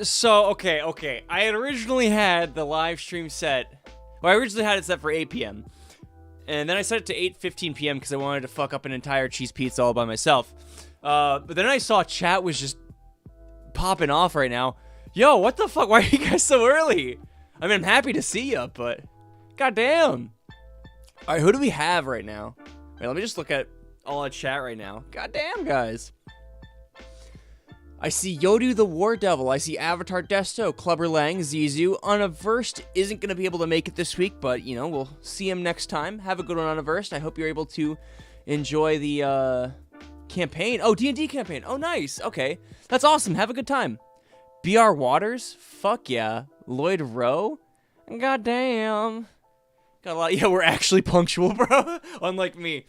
So, okay. I had originally had the live stream set. Well, I originally had it set for 8 p.m. And then I set it to 8:15 p.m. because I wanted to fuck up an entire cheese pizza all by myself. But then I saw chat was just popping off right now. Yo, what the fuck? Why are you guys so early? I mean, I'm happy to see you, but goddamn. All right, who do we have right now? Wait, let me just look at all our chat right now. Goddamn, guys. I see Yodu the War Devil. I see Avatar Desto, Clubber Lang, Zizu. Unaversed isn't going to be able to make it this week, but, you know, we'll see him next time. Have a good one, Unaversed. I hope you're able to enjoy the campaign. Oh, D&D campaign. Oh, nice. Okay. That's awesome. Have a good time. BR Waters? Fuck yeah. Lloyd Rowe? Goddamn. Got a lot. Yeah, we're actually punctual, bro. Unlike me.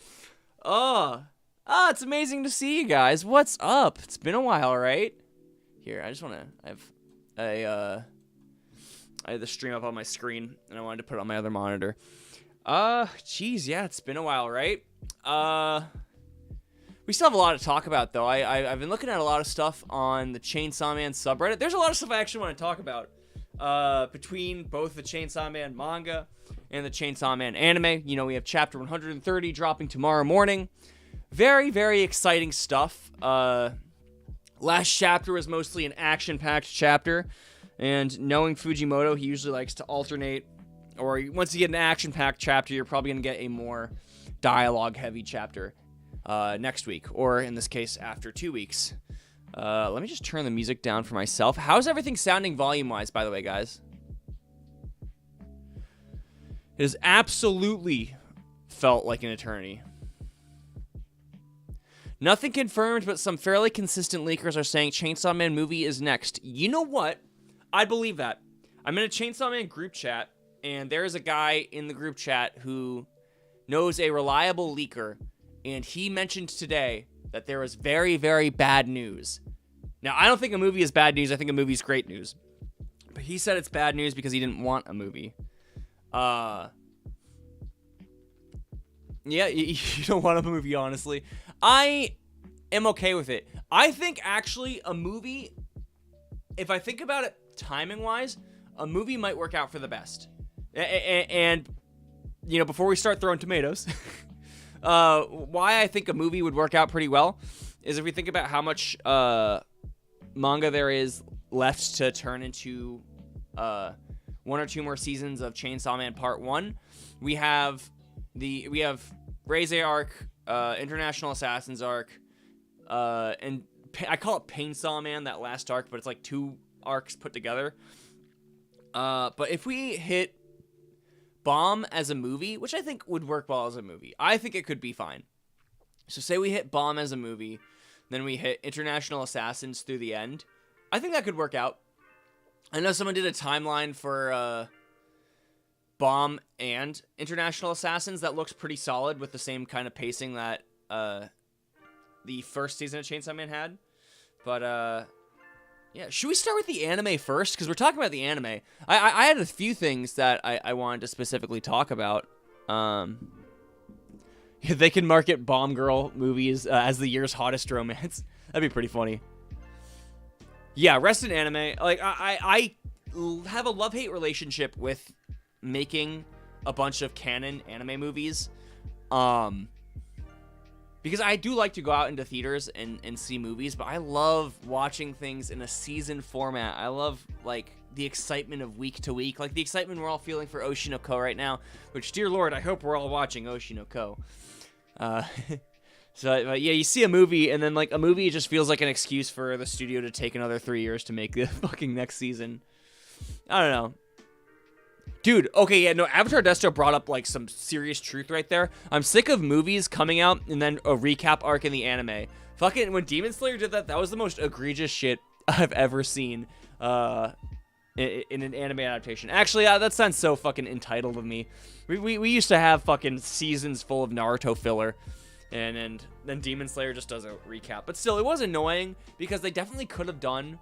It's amazing to see you guys. What's up? It's been a while, right? Here, I just want to... I have the stream up on my screen, and I wanted to put it on my other monitor. Geez, yeah, it's been a while, right? We still have a lot to talk about, though. I've been looking at a lot of stuff on the Chainsaw Man subreddit. There's a lot of stuff I actually want to talk about. Between both the Chainsaw Man manga and the Chainsaw Man anime. You know, we have chapter 130 dropping tomorrow morning. Very, very exciting stuff. Last chapter was mostly an action-packed chapter, and knowing Fujimoto, he usually likes to alternate, or once you get an action-packed chapter, you're probably going to get a more dialogue-heavy chapter next week, or in this case, after 2 weeks. Let me just turn the music down for myself. How's everything sounding volume-wise, by the way, guys? It has absolutely felt like an eternity. Nothing confirmed, but some fairly consistent leakers are saying Chainsaw Man movie is next. You know what? I believe that. I'm in a Chainsaw Man group chat, and there is a guy in the group chat who knows a reliable leaker, and he mentioned today that there was very, very bad news. Now, I don't think a movie is bad news. I think a movie is great news. But he said it's bad news because he didn't want a movie. Yeah, you don't want a movie, honestly. I am okay with it. I think, actually, a movie, if I think about it timing-wise, a movie might work out for the best. And, you know, before we start throwing tomatoes, why I think a movie would work out pretty well is if we think about how much manga there is left to turn into 1 or 2 more seasons of Chainsaw Man Part 1. We have Reze arc, International Assassins arc, and I call it Painsaw Man, that last arc, but it's like 2 arcs put together. But if we hit Bomb as a movie, which I think would work well as a movie, I think it could be fine. So say we hit Bomb as a movie, then we hit International Assassins through the end. I think that could work out. I know someone did a timeline for Bomb and International Assassins that looks pretty solid with the same kind of pacing that the first season of Chainsaw Man had. But yeah, should we start with the anime first? Because we're talking about the anime. I had a few things that I wanted to specifically talk about. They can market Bomb Girl movies as the year's hottest romance. That'd be pretty funny. Yeah, rest in anime. Like, I have a love-hate relationship with making a bunch of canon anime movies. Because I do like to go out into theaters and see movies, but I love watching things in a season format. I love, like, the excitement of week to week. Like, the excitement we're all feeling for Oshi no Ko right now, which, dear Lord, I hope we're all watching Oshi no Ko. So, yeah, you see a movie, and then, like, a movie just feels like an excuse for the studio to take another 3 years to make the fucking next season. I don't know. Dude, okay, yeah, no, Avatar Desto brought up, like, some serious truth right there. I'm sick of movies coming out and then a recap arc in the anime. Fucking, when Demon Slayer did that, that was the most egregious shit I've ever seen in an anime adaptation. Actually, that sounds so fucking entitled of me. We used to have fucking seasons full of Naruto filler, and then Demon Slayer just does a recap. But still, it was annoying because they definitely could have done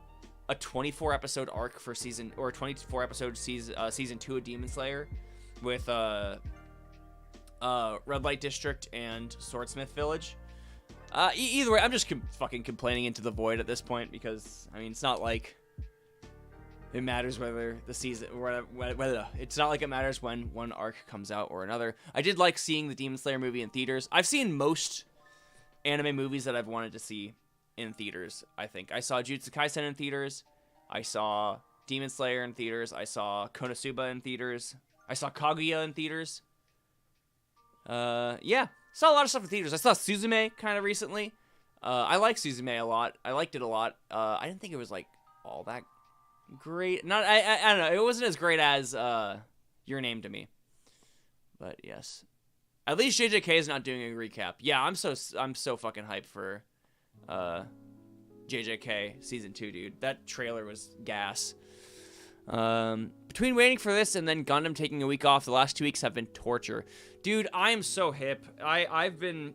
a 24 episode arc for season, or 24 episode season 2 of Demon Slayer with Red Light District and Swordsmith Village. Either way, I'm just fucking complaining into the void at this point because, I mean, it's not like it matters whether the season, whether it's not like it matters when one arc comes out or another. I did like seeing the Demon Slayer movie in theaters. I've seen most anime movies that I've wanted to see in theaters. I think I saw Jujutsu Kaisen in theaters. I saw Demon Slayer in theaters. I saw Konosuba in theaters. I saw Kaguya in theaters. Yeah, saw a lot of stuff in theaters. I saw Suzume kind of recently. I like Suzume a lot. I liked it a lot. I didn't think it was like all that great. Not I don't know. It wasn't as great as Your Name to me. But yes, at least JJK is not doing a recap. Yeah, I'm so fucking hyped for JJK season 2, dude. That trailer was gas. Between waiting for this and then Gundam taking a week off, the last 2 weeks have been torture. Dude, I am so hip. I've been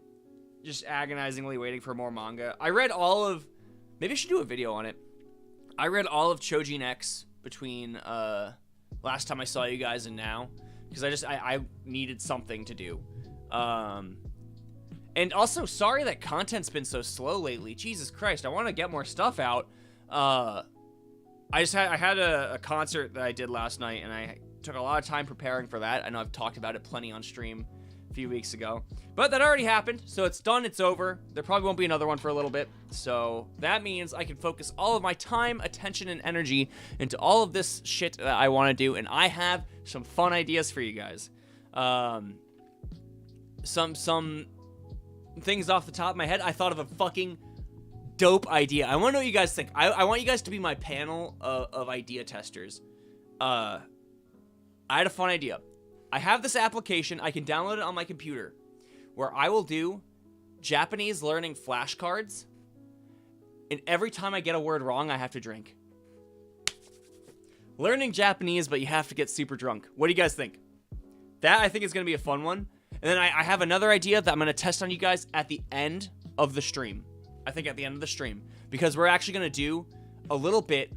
just agonizingly waiting for more manga. I read all of... Maybe I should do a video on it. I read all of Chojin X between last time I saw you guys and now. Because I needed something to do. And also, sorry that content's been so slow lately. Jesus Christ, I want to get more stuff out. I had a concert that I did last night, and I took a lot of time preparing for that. I know I've talked about it plenty on stream a few weeks ago. But that already happened, so it's done, it's over. There probably won't be another one for a little bit. So that means I can focus all of my time, attention, and energy into all of this shit that I want to do, and I have some fun ideas for you guys. Some things off the top of my head. I thought of a fucking dope idea. I want to know what you guys think. I want you guys to be my panel of idea testers. I had a fun idea. I have this application. I can download it on my computer where I will do Japanese learning flashcards, and every time I get a word wrong, I have to drink. Learning Japanese, but you have to get super drunk. What do you guys think? That, I think, is going to be a fun one. And then I have another idea that I'm going to test on you guys at the end of the stream. I think at the end of the stream. Because we're actually going to do a little bit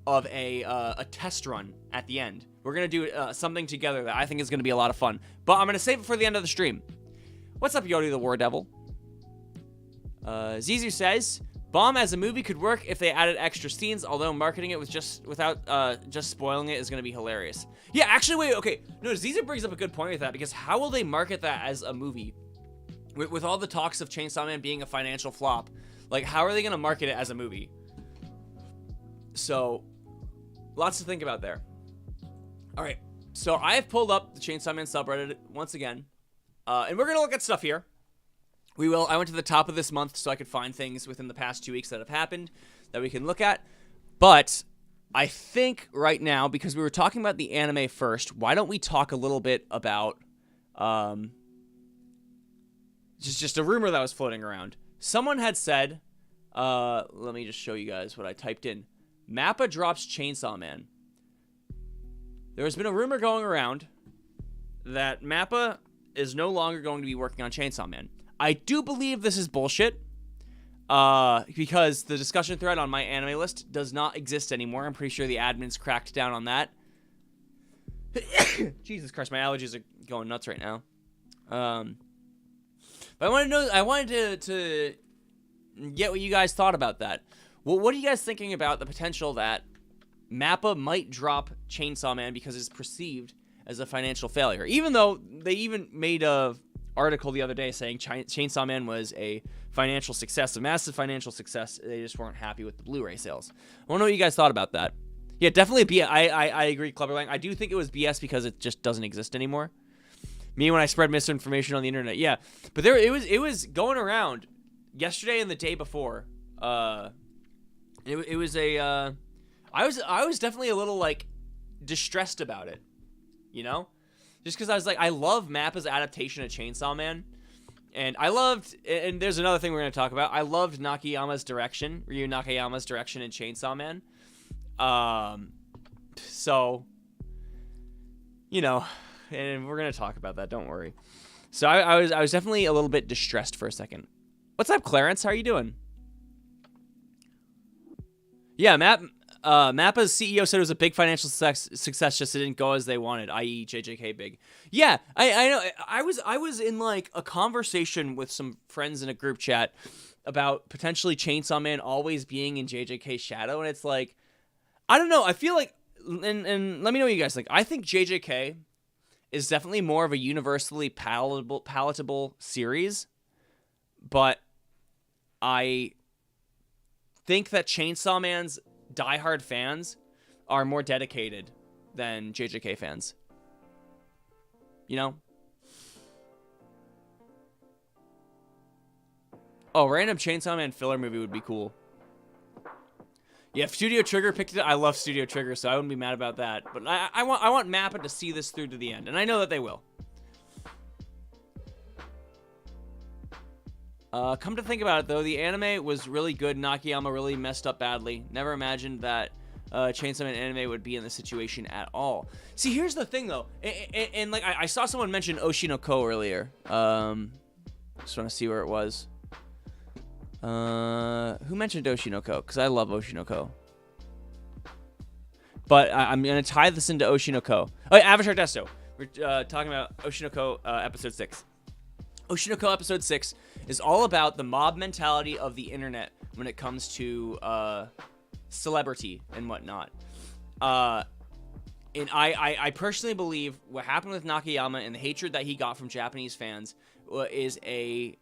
of a test run at the end. We're going to do something together that I think is going to be a lot of fun. But I'm going to save it for the end of the stream. What's up, Yodi the War Devil? Zizu says, Bomb as a movie could work if they added extra scenes, although marketing it without just spoiling it is going to be hilarious. Yeah, actually, wait, okay. No, Zizu brings up a good point with that, because how will they market that as a movie? With all the talks of Chainsaw Man being a financial flop, like, how are they going to market it as a movie? So, lots to think about there. All right, so I have pulled up the Chainsaw Man subreddit once again, and we're going to look at stuff here. We will. I went to the top of this month so I could find things within the past 2 weeks that have happened that we can look at. But I think right now, because we were talking about the anime first, why don't we talk a little bit about just a rumor that was floating around. Someone had said, let me just show you guys what I typed in. Mappa drops Chainsaw Man. There has been a rumor going around that Mappa is no longer going to be working on Chainsaw Man. I do believe this is bullshit, because the discussion thread on my anime list does not exist anymore. I'm pretty sure the admins cracked down on that. Jesus Christ, my allergies are going nuts right now. But I wanted to get what you guys thought about that. Well, what are you guys thinking about the potential that Mappa might drop Chainsaw Man because it's perceived as a financial failure? Even though they even made a article the other day saying Chainsaw Man was a financial success, a massive financial success. They just weren't happy with the Blu-ray sales. I want to know what you guys thought about that. Yeah, definitely I agree, Clubberlang. I do think it was BS because it just doesn't exist anymore. Me when I spread misinformation on the internet, yeah. But it was going around yesterday and the day before. It was a I was definitely a little like distressed about it, you know, just because I was like, I love Mappa's adaptation of Chainsaw Man, and and there's another thing we're gonna talk about. I loved Nakayama's direction, Ryu Nakayama's direction in Chainsaw Man. So, you know, and we're gonna talk about that. Don't worry. So I was definitely a little bit distressed for a second. What's up, Clarence? How are you doing? Yeah, Mappa's CEO said it was a big financial success, just it didn't go as they wanted, i.e. JJK big. Yeah, I know. I was in like a conversation with some friends in a group chat about potentially Chainsaw Man always being in JJK's shadow, and it's like, I don't know. I feel like and let me know what you guys think. I think JJK is definitely more of a universally palatable series, but I think that Chainsaw Man's diehard fans are more dedicated than JJK fans. You know? Oh, random Chainsaw Man filler movie would be cool. Yeah, if Studio Trigger picked it, I love Studio Trigger, so I wouldn't be mad about that. But I want Mappa to see this through to the end, and I know that they will. Come to think about it, though, the anime was really good. Nakayama really messed up badly. Never imagined that Chainsaw Man anime would be in this situation at all. See, here's the thing, though. And like, I saw someone mention Oshinoko earlier. Just want to see where it was. Who mentioned Oshinoko? Because I love Oshinoko. But I'm going to tie this into Oshinoko. Oh, yeah, Avatar Desto. We're talking about Oshinoko episode 6. Oshinoko episode 6 is all about the mob mentality of the internet when it comes to celebrity and whatnot. And I personally believe what happened with Nakayama and the hatred that he got from Japanese fans is it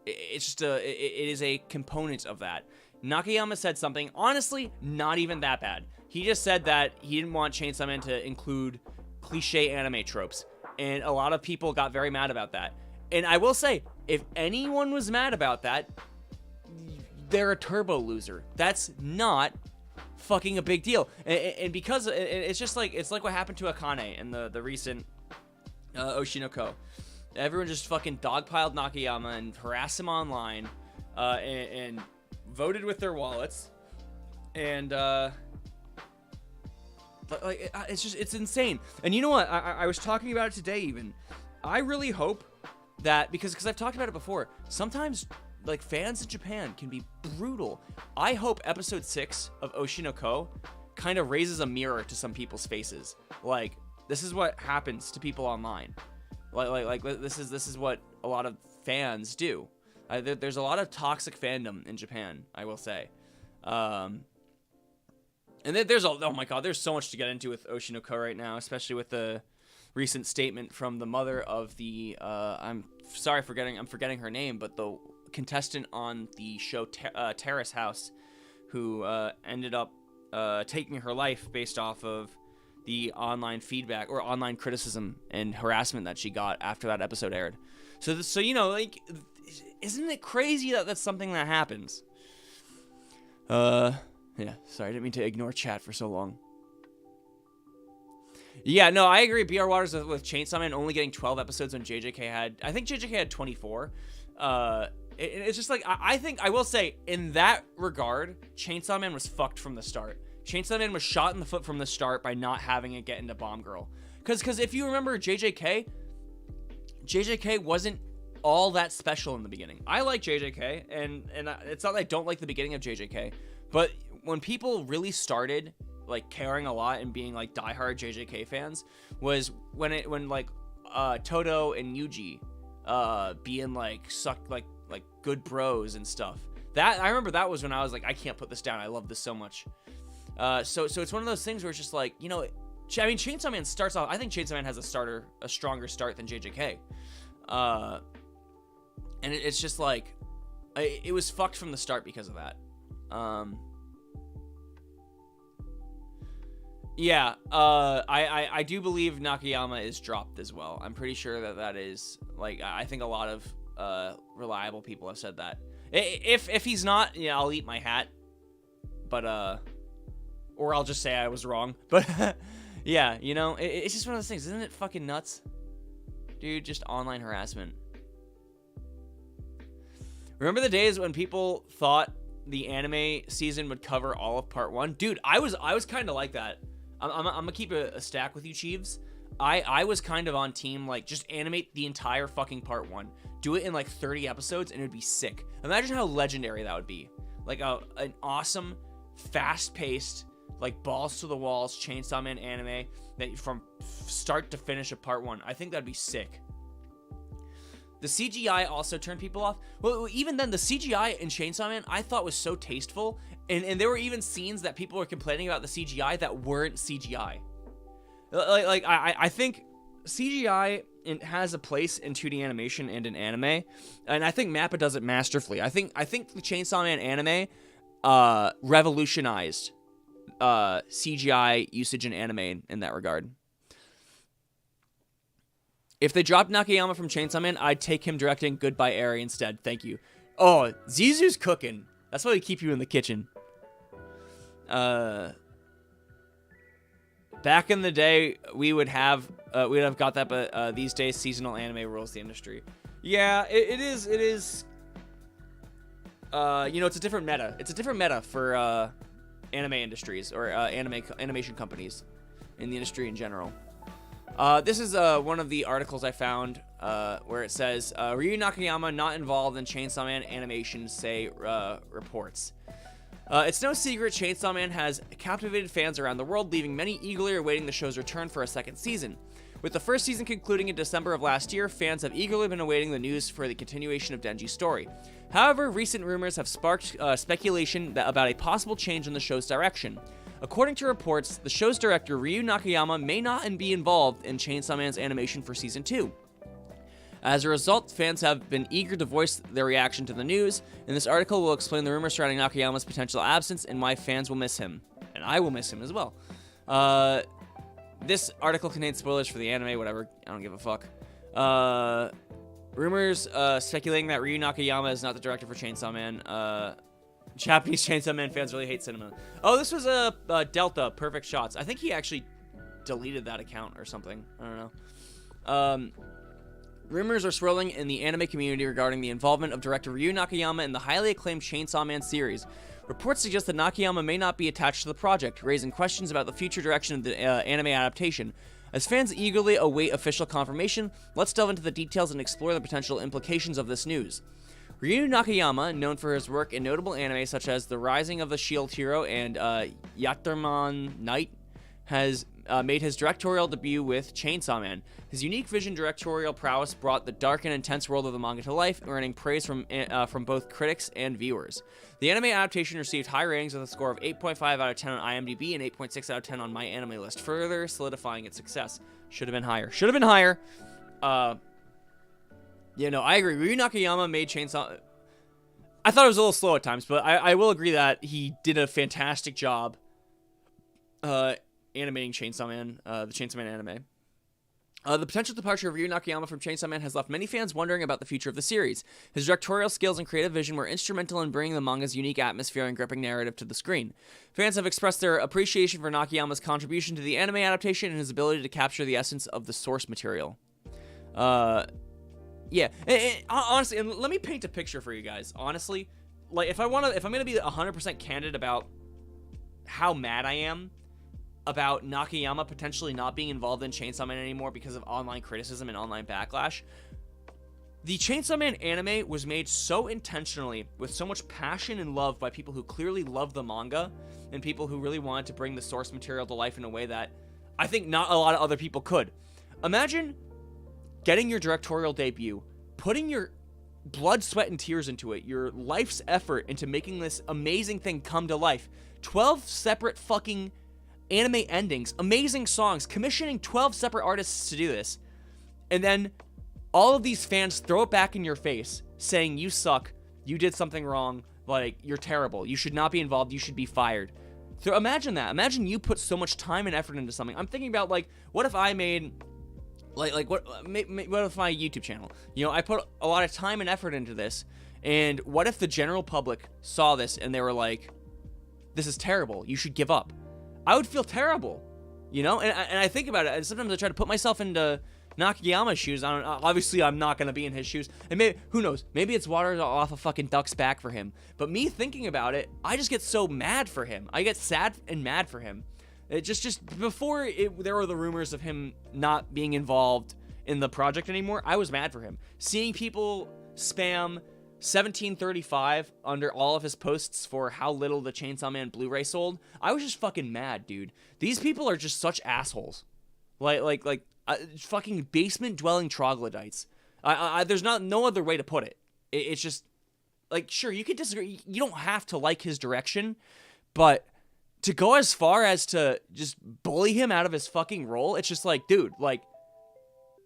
is a component of that. Nakayama said something, honestly, not even that bad. He just said that he didn't want Chainsaw Man to include cliche anime tropes. And a lot of people got very mad about that. And I will say, if anyone was mad about that, they're a turbo loser. That's not fucking a big deal. And because it's just like, it's like what happened to Akane in the recent Oshinoko. Everyone just fucking dogpiled Nakayama and harassed him online, and voted with their wallets, and it's insane. And you know what? I was talking about it today even. I really hope that because I've talked about it before. Sometimes like fans in Japan can be brutal. I hope episode 6 of Oshinoko kind of raises a mirror to some people's faces. Like, this is what happens to people online. Like this is what a lot of fans do. There's a lot of toxic fandom in Japan, I will say. And oh my god, there's so much to get into with Oshinoko right now, especially with the recent statement from the mother of the I'm forgetting her name, but the contestant on the show Terrace House, who ended up taking her life based off of the online feedback or online criticism and harassment that she got after that episode aired. So you know, like, isn't it crazy that that's something that happens? Yeah, sorry, I didn't mean to ignore chat for so long. Yeah, no, I agree. BR Waters with Chainsaw Man only getting 12 episodes when JJK had, I think JJK had 24. It's just like, I think, I will say, in that regard, Chainsaw Man was fucked from the start. Chainsaw Man was shot in the foot from the start by not having it get into Bomb Girl. Because if you remember JJK wasn't all that special in the beginning. I like JJK, and it's not that I don't like the beginning of JJK, but when people really started like caring a lot and being like diehard JJK fans was when Toto and Yuji being like sucked like good bros and stuff. That I remember that was when I was like, I can't put this down. I love this so much. So it's one of those things where it's just like, you know, I mean, Chainsaw Man starts off, I think Chainsaw Man has a stronger start than JJK. And it's just like, it was fucked from the start because of that. Yeah, I do believe Nakayama is dropped as well. I'm pretty sure that is, like, I think a lot of reliable people have said that. If he's not, yeah, I'll eat my hat. But, or I'll just say I was wrong. But, yeah, you know, it's just one of those things. Isn't it fucking nuts? Dude, just online harassment. Remember the days when people thought the anime season would cover all of part 1? Dude, I was kind of like that. I'm gonna keep a stack with you, Chiefs. I was kind of on team, like, just animate the entire fucking part 1. Do it in, like, 30 episodes, and it would be sick. Imagine how legendary that would be. Like, an awesome, fast-paced, like, balls-to-the-walls Chainsaw Man anime that from start to finish of part 1. I think that'd be sick. The CGI also turned people off. Well, even then, the CGI in Chainsaw Man I thought was so tasteful, and there were even scenes that people were complaining about the CGI that weren't CGI. I think CGI has a place in 2D animation and in anime, and I think MAPPA does it masterfully. I think the Chainsaw Man anime revolutionized CGI usage in anime in that regard. If they dropped Nakayama from Chainsaw Man, I'd take him directing Goodbye Eri instead. Thank you. Oh, Zizou's cooking. That's why we keep you in the kitchen. Back in the day, we'd have got that, but these days, seasonal anime rules the industry. Yeah, it is. It's a different meta. It's a different meta for anime industries or animation companies in the industry in general. This is one of the articles I found where it says Ryu Nakayama not involved in Chainsaw Man animation, say reports. It's no secret Chainsaw Man has captivated fans around the world, leaving many eagerly awaiting the show's return for a second season. With the first season concluding in December of last year, fans have eagerly been awaiting the news for the continuation of Denji's story. However, recent rumors have sparked speculation about a possible change in the show's direction. According to reports, the show's director Ryu Nakayama may not be involved in Chainsaw Man's animation for Season 2. As a result, fans have been eager to voice their reaction to the news, and this article will explain the rumors surrounding Nakayama's potential absence and why fans will miss him. And I will miss him as well. This article contains spoilers for the anime, whatever, I don't give a fuck. Rumors speculating that Ryu Nakayama is not the director for Chainsaw Man. Japanese Chainsaw Man fans really hate cinema. Oh, this was a Delta, Perfect Shots. I think he actually deleted that account or something. I don't know. Rumors are swirling in the anime community regarding the involvement of director Ryu Nakayama in the highly acclaimed Chainsaw Man series. Reports suggest that Nakayama may not be attached to the project, raising questions about the future direction of the anime adaptation. As fans eagerly await official confirmation, let's delve into the details and explore the potential implications of this news. Ryu Nakayama, known for his work in notable anime such as The Rising of the Shield Hero and Yatterman Knight, has made his directorial debut with Chainsaw Man. His unique vision directorial prowess brought the dark and intense world of the manga to life, earning praise from both critics and viewers. The anime adaptation received high ratings with a score of 8.5 out of 10 on IMDb and 8.6 out of 10 on My Anime List, further solidifying its success. Should have been higher. Should have been higher. I agree. Ryu Nakayama made Chainsaw... I thought it was a little slow at times, but I will agree that he did a fantastic job animating Chainsaw Man, the Chainsaw Man anime. The potential departure of Ryu Nakayama from Chainsaw Man has left many fans wondering about the future of the series. His directorial skills and creative vision were instrumental in bringing the manga's unique atmosphere and gripping narrative to the screen. Fans have expressed their appreciation for Nakayama's contribution to the anime adaptation and his ability to capture the essence of the source material. Yeah, honestly, and let me paint a picture for you guys. Honestly, like if I'm gonna be 100% candid about how mad I am about Nakayama potentially not being involved in Chainsaw Man anymore because of online criticism and online backlash. The Chainsaw Man anime was made so intentionally, with so much passion and love by people who clearly love the manga, and people who really wanted to bring the source material to life in a way that I think not a lot of other people could. Imagine getting your directorial debut, putting your blood, sweat, and tears into it, your life's effort into making this amazing thing come to life. 12 separate fucking anime endings, amazing songs, commissioning 12 separate artists to do this, and then all of these fans throw it back in your face saying you suck, you did something wrong, like you're terrible, you should not be involved, you should be fired. So imagine that. Imagine you put so much time and effort into something. I'm thinking about, like, what if I made what if my YouTube channel, I put a lot of time and effort into this, and what if the general public saw this and they were like, this is terrible, you should give up? I would feel terrible, and I think about it, and sometimes I try to put myself into Nakayama's shoes. Obviously, I'm not going to be in his shoes, and maybe, who knows, maybe it's water off a fucking duck's back for him, but me thinking about it, I just get so mad for him. I get sad and mad for him. It just before there were the rumors of him not being involved in the project anymore, I was mad for him. Seeing people spam 1735 under all of his posts for how little the Chainsaw Man Blu-ray sold, I was just fucking mad, dude. These people are just such assholes. Like fucking basement-dwelling troglodytes. There's no other way to put it. It's just like, sure, you could disagree. You don't have to like his direction, but to go as far as to just bully him out of his fucking role, it's just like, dude, like,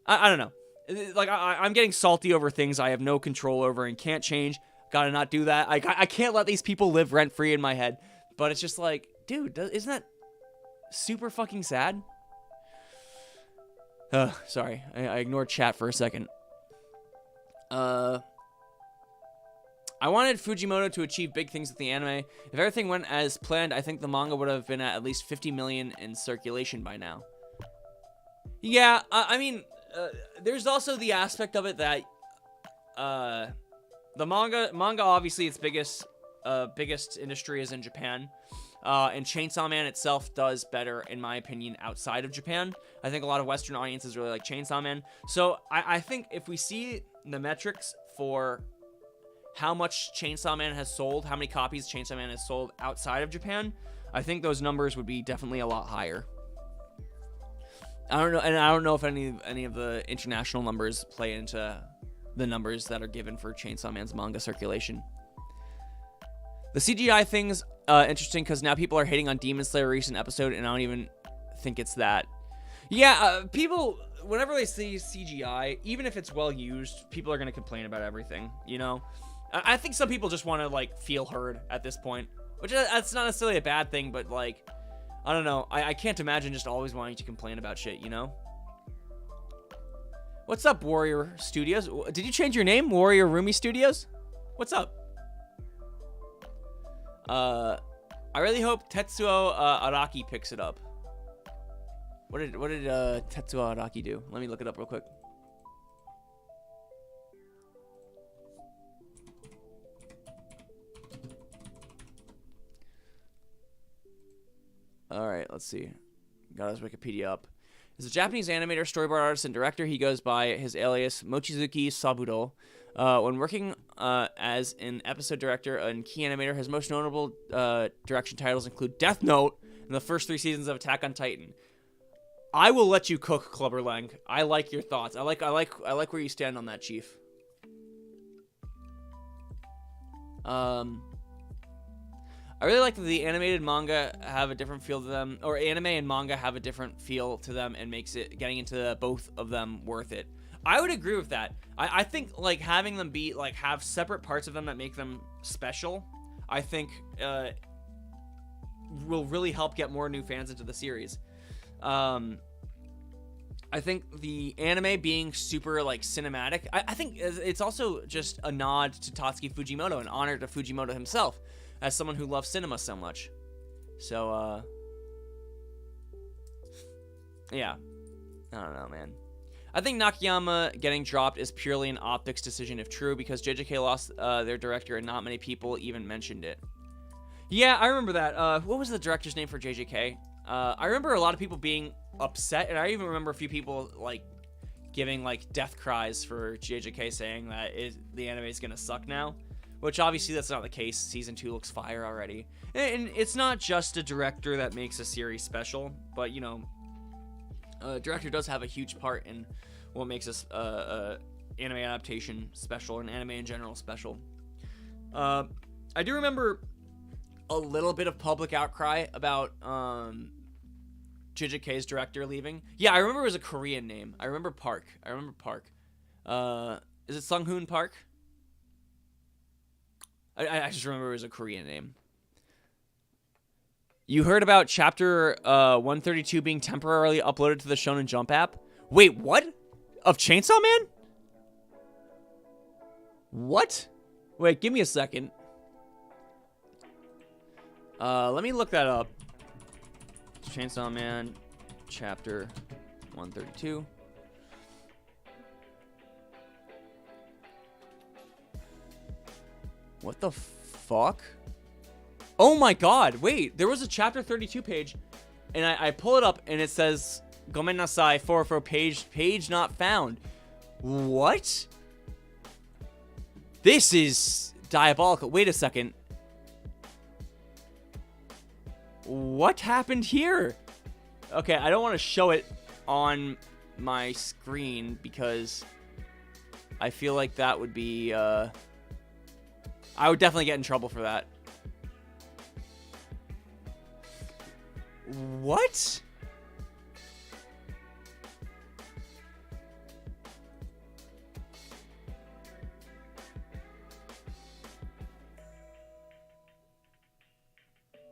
I don't know. Like, I'm getting salty over things I have no control over and can't change. Gotta not do that. I can't let these people live rent-free in my head. But it's just like, dude, isn't that super fucking sad? Sorry. I ignored chat for a second. I wanted Fujimoto to achieve big things with the anime. If everything went as planned, I think the manga would have been at least 50 million in circulation by now. Yeah, I mean, there's also the aspect of it that the manga obviously its biggest industry is in Japan. And Chainsaw Man itself does better, in my opinion, outside of Japan. I think a lot of Western audiences really like Chainsaw Man. So I think if we see the metrics for how much Chainsaw Man has sold, how many copies Chainsaw Man has sold outside of Japan, I think those numbers would be definitely a lot higher. I don't know, and I don't know if any of the international numbers play into the numbers that are given for Chainsaw Man's manga circulation. The CGI thing's interesting because now people are hating on Demon Slayer recent episode, and I don't even think it's that. Yeah, people, whenever they see CGI, even if it's well used, people are going to complain about everything, you know? I think some people just want to, like, feel heard at this point, which that's not necessarily a bad thing, but, like, I don't know. I can't imagine just always wanting to complain about shit, you know? What's up, Warrior Studios? Did you change your name? Warrior Rumi Studios? What's up? I really hope Tetsuo Araki picks it up. What did Tetsuo Araki do? Let me look it up real quick. All right, let's see. Got his Wikipedia up. He's a Japanese animator, storyboard artist, and director. He goes by his alias Mochizuki Sabudo. When working as an episode director and key animator, his most notable direction titles include Death Note and the first 3 seasons of Attack on Titan. I will let you cook, Clubber Lang. I like your thoughts. I like where you stand on that, Chief. I really like that the animated manga have a different feel to them, or anime and manga have a different feel to them, and makes it getting into both of them worth it. I would agree with that. I think like having them be like have separate parts of them that make them special, I think will really help get more new fans into the series. I think the anime being super like cinematic, I think it's also just a nod to Tatsuki Fujimoto, an honor to Fujimoto himself as someone who loves cinema so much. So yeah, I don't know, man. I think Nakayama getting dropped is purely an optics decision if true, because JJK lost their director and not many people even mentioned it. Yeah, I remember that. What was the director's name for JJK? I remember a lot of people being upset, and I even remember a few people like giving like death cries for JJK, saying that the anime is gonna suck now, which obviously that's not the case. Season 2 looks fire already, and it's not just a director that makes a series special, but you know, director does have a huge part in what makes us anime adaptation special, and anime in general special. I do remember a little bit of public outcry about JJK's director leaving. Yeah, I remember it was a Korean name. I remember Park. Is it Sung-hoon Park? I just remember it was a Korean name. You heard about chapter 132 being temporarily uploaded to the Shonen Jump app? Wait, what? Of Chainsaw Man? What? Wait, give me a second. Let me look that up. Chainsaw Man, chapter 132. What the fuck? Oh my god, wait, there was a chapter 32 page, and I pull it up, and it says, Gomen nasai, 404 page not found. What? This is diabolical. Wait a second. What happened here? Okay, I don't want to show it on my screen because I feel like that would be, I would definitely get in trouble for that. What?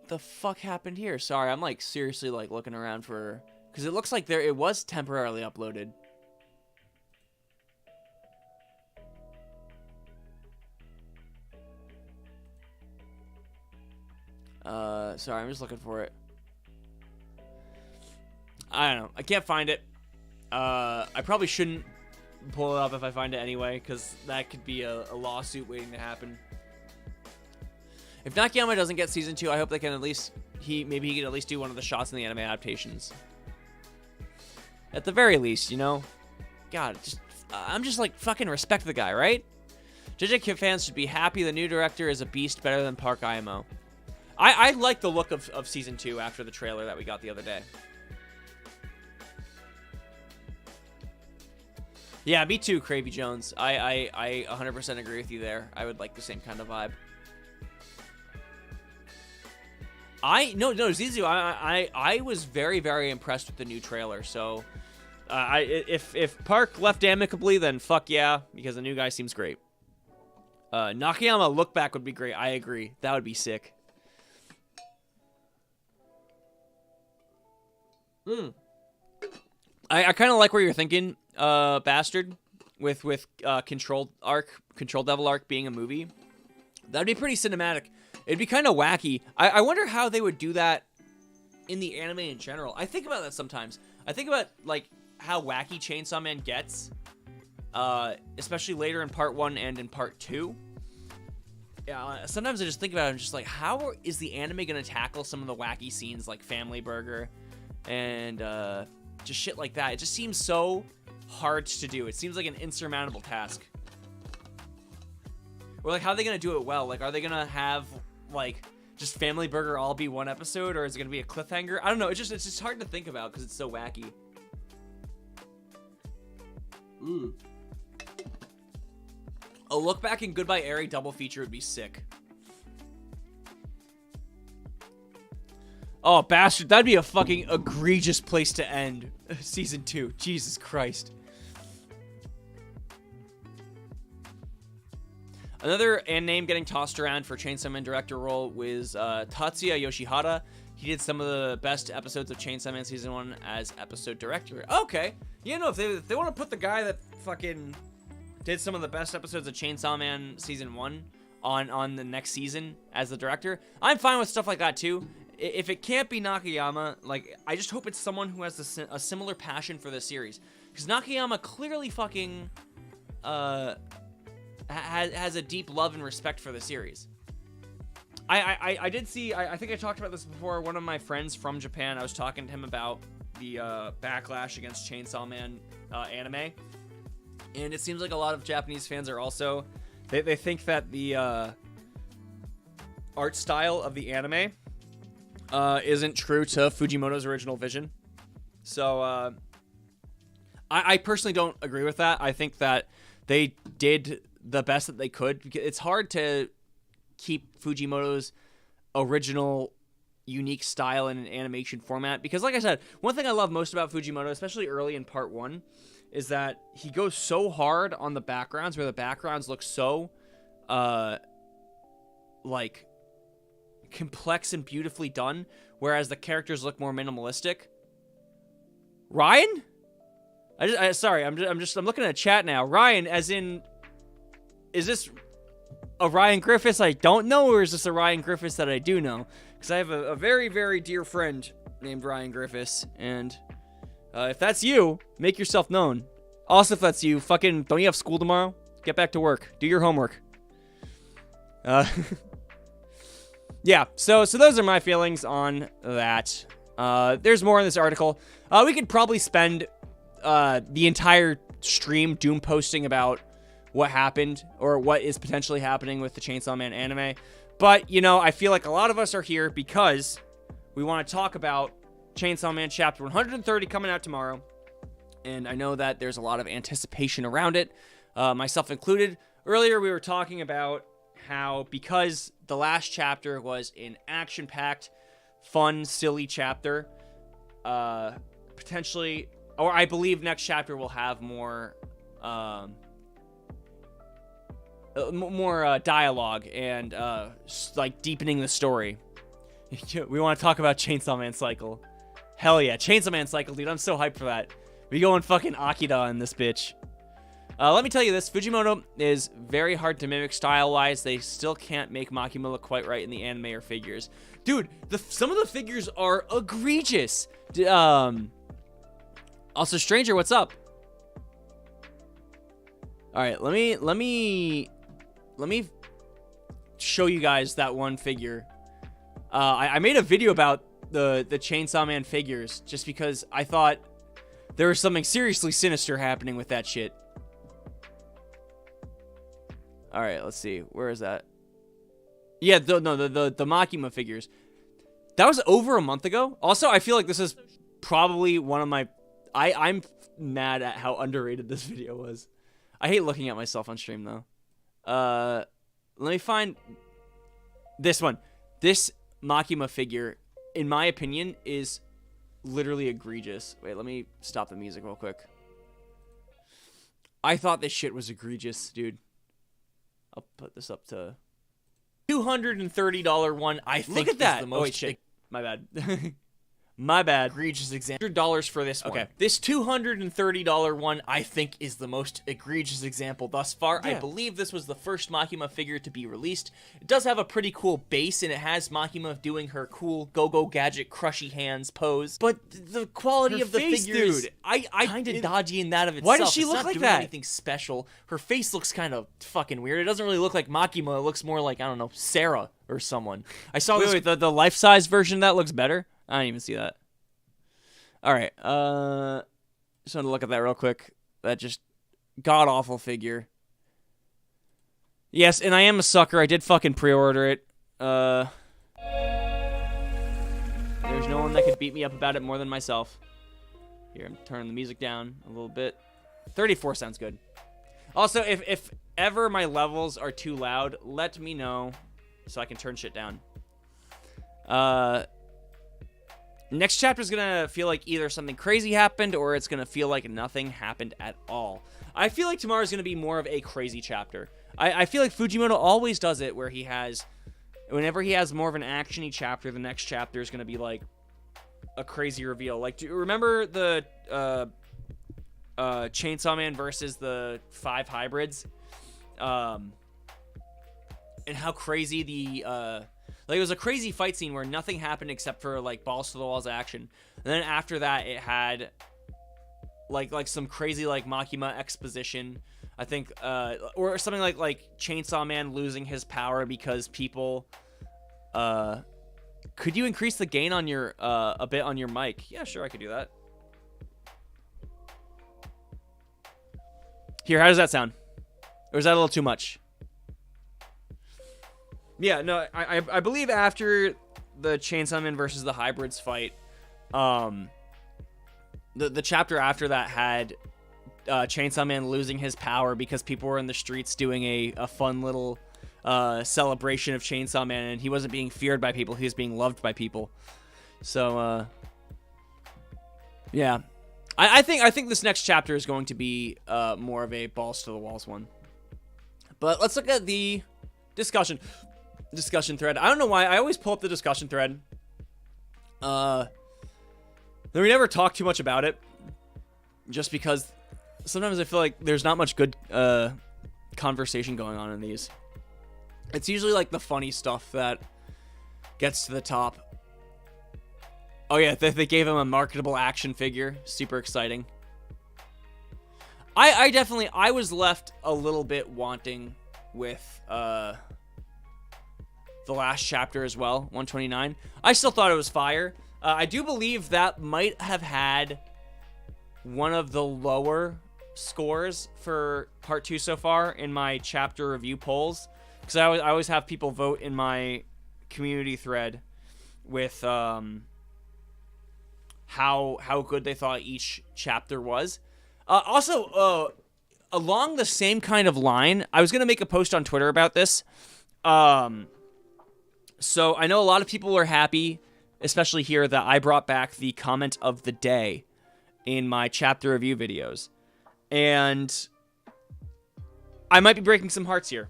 The fuck happened here? Sorry, I'm like seriously like looking around for, because it looks like it was temporarily uploaded. Sorry, I'm just looking for it. I don't know. I can't find it. I probably shouldn't pull it up if I find it anyway, because that could be a lawsuit waiting to happen. If Nakayama doesn't get season 2, I hope they can at least maybe he can at least do one of the shots in the anime adaptations. At the very least, you know. God, I'm just like fucking respect the guy, right? JJ fans should be happy the new director is a beast better than Park Imo. I like the look of season 2 after the trailer that we got the other day. Yeah, me too, Cravey Jones. I 100% agree with you there. I would like the same kind of vibe. No, Zizu, I was very, very impressed with the new trailer. So, if Park left amicably, then fuck yeah, because the new guy seems great. Nakayama look back would be great. I agree. That would be sick. I kind of like where you're thinking, Bastard, with Control Devil Arc being a movie. That'd be pretty cinematic. It'd be kind of wacky. I wonder how they would do that in the anime in general. I think about that sometimes. I think about like how wacky Chainsaw Man gets, especially later in part 1 and in part 2. Yeah, sometimes I just think about it and just like, how is the anime gonna tackle some of the wacky scenes like Family Burger and just shit like that? It just seems so hard to do. It seems like an insurmountable task. Or like, how are they gonna do it well? Like, are they gonna have like just Family Burger all be one episode, or is it gonna be a cliffhanger? I don't know. It's just hard to think about because it's so wacky. A look back in Goodbye Eri double feature would be sick. Oh, Bastard, that'd be a fucking egregious place to end season 2. Jesus Christ. Another name getting tossed around for Chainsaw Man director role was Tatsuya Yoshihara. He did some of the best episodes of Chainsaw Man season 1 as episode director. Okay. You know, if they want to put the guy that fucking did some of the best episodes of Chainsaw Man season 1 on the next season as the director, I'm fine with stuff like that too. If it can't be Nakayama, like, I just hope it's someone who has a similar passion for the series. Because Nakayama clearly fucking has a deep love and respect for the series. I did see, I think I talked about this before, one of my friends from Japan, I was talking to him about the backlash against Chainsaw Man anime. And it seems like a lot of Japanese fans are also, they think that the art style of the anime isn't true to Fujimoto's original vision. So I personally don't agree with that. I think that they did the best that they could. It's hard to keep Fujimoto's original unique style in an animation format because, like I said, one thing I love most about Fujimoto, especially early in part 1, is that he goes so hard on the backgrounds, where the backgrounds look so like complex and beautifully done, whereas the characters look more minimalistic. Ryan? Sorry, I'm looking at a chat now. Ryan, as in, is this a Ryan Griffiths I don't know, or is this a Ryan Griffiths that I do know? Because I have a very, very dear friend named Ryan Griffiths, and if that's you, make yourself known. Also, if that's you, fucking, don't you have school tomorrow? Get back to work. Do your homework. Yeah, so those are my feelings on that. There's more in this article. We could probably spend the entire stream doom posting about what happened or what is potentially happening with the Chainsaw Man anime. But, you know, I feel like a lot of us are here because we want to talk about Chainsaw Man Chapter 130 coming out tomorrow. And I know that there's a lot of anticipation around it. myself included. Earlier, we were talking about how because the last chapter was an action-packed, fun, silly chapter, potentially, or I believe next chapter will have more dialogue and like deepening the story. We want to talk about Chainsaw Man Cycle. Hell yeah, Chainsaw Man Cycle, dude. I'm so hyped for that. We going fucking Akira in this bitch. Let me tell you this. Fujimoto is very hard to mimic style-wise. They still can't make Makima look quite right in the anime or figures. Dude, some of the figures are egregious. Also, Stranger, what's up? All right, let me show you guys that one figure. I made a video about the Chainsaw Man figures just because I thought there was something seriously sinister happening with that shit. All right, let's see. Where is that? Yeah, the Makima figures. That was over a month ago. Also, I feel like this is probably one of my... I'm mad at how underrated this video was. I hate looking at myself on stream, though. Let me find this one. This Makima figure, in my opinion, is literally egregious. Wait, let me stop the music real quick. I thought this shit was egregious, dude. I'll put this up to $230 one. I think look at that. The most. Oh, wait, shit. My bad. My bad. Egregious example. $100 for this one. Okay. This $230 one, I think, is the most egregious example thus far. Yeah. I believe this was the first Makima figure to be released. It does have a pretty cool base, and it has Makima doing her cool go-go gadget crushy hands pose. But the quality of the figures, dude, I kind of dodgy in that of itself. Why does she look like that? Anything special. Her face looks kind of fucking weird. It doesn't really look like Makima. It looks more like, I don't know, Sarah or someone. I saw wait, the life-size version of that looks better. I didn't even see that. All right. Just want to look at that real quick. That just god-awful figure. Yes, and I am a sucker. I did fucking pre-order it. There's no one that could beat me up about it more than myself. Here, I'm turning the music down a little bit. 34 sounds good. Also, if ever my levels are too loud, let me know so I can turn shit down. Next chapter is going to feel like either something crazy happened or it's going to feel like nothing happened at all. I feel like tomorrow is going to be more of a crazy chapter. I feel like Fujimoto always does it where whenever he has more of an action-y chapter, the next chapter is going to be like a crazy reveal. Like, do you remember the Chainsaw Man versus the 5 hybrids? And how crazy the... Like, it was a crazy fight scene where nothing happened except for, like, balls-to-the-walls action. And then after that, it had, like some crazy, like, Makima exposition. I think, or something like Chainsaw Man losing his power because people, could you increase the gain on your, a bit on your mic? Yeah, sure, I could do that. Here, how does that sound? Or is that a little too much? Yeah, no, I believe after the Chainsaw Man versus the hybrids fight, the chapter after that had Chainsaw Man losing his power because people were in the streets doing a fun little celebration of Chainsaw Man, and he wasn't being feared by people, he was being loved by people. So, yeah. I think this next chapter is going to be more of a balls-to-the-walls one. But let's look at the discussion thread. I don't know why I always pull up the discussion thread. Then we never talk too much about it, just because sometimes I feel like there's not much good conversation going on in these. It's usually like the funny stuff that gets to the top. Oh yeah, they gave him a marketable action figure. Super exciting. I was left a little bit wanting with the last chapter as well, 129. I still thought it was fire. I do believe that might have had one of the lower scores for part 2 so far in my chapter review polls, because I always have people vote in my community thread with how good they thought each chapter was. Also, along the same kind of line, I was going to make a post on Twitter about this. So I know a lot of people are happy, especially here, that I brought back the comment of the day in my chapter review videos. And I might be breaking some hearts here.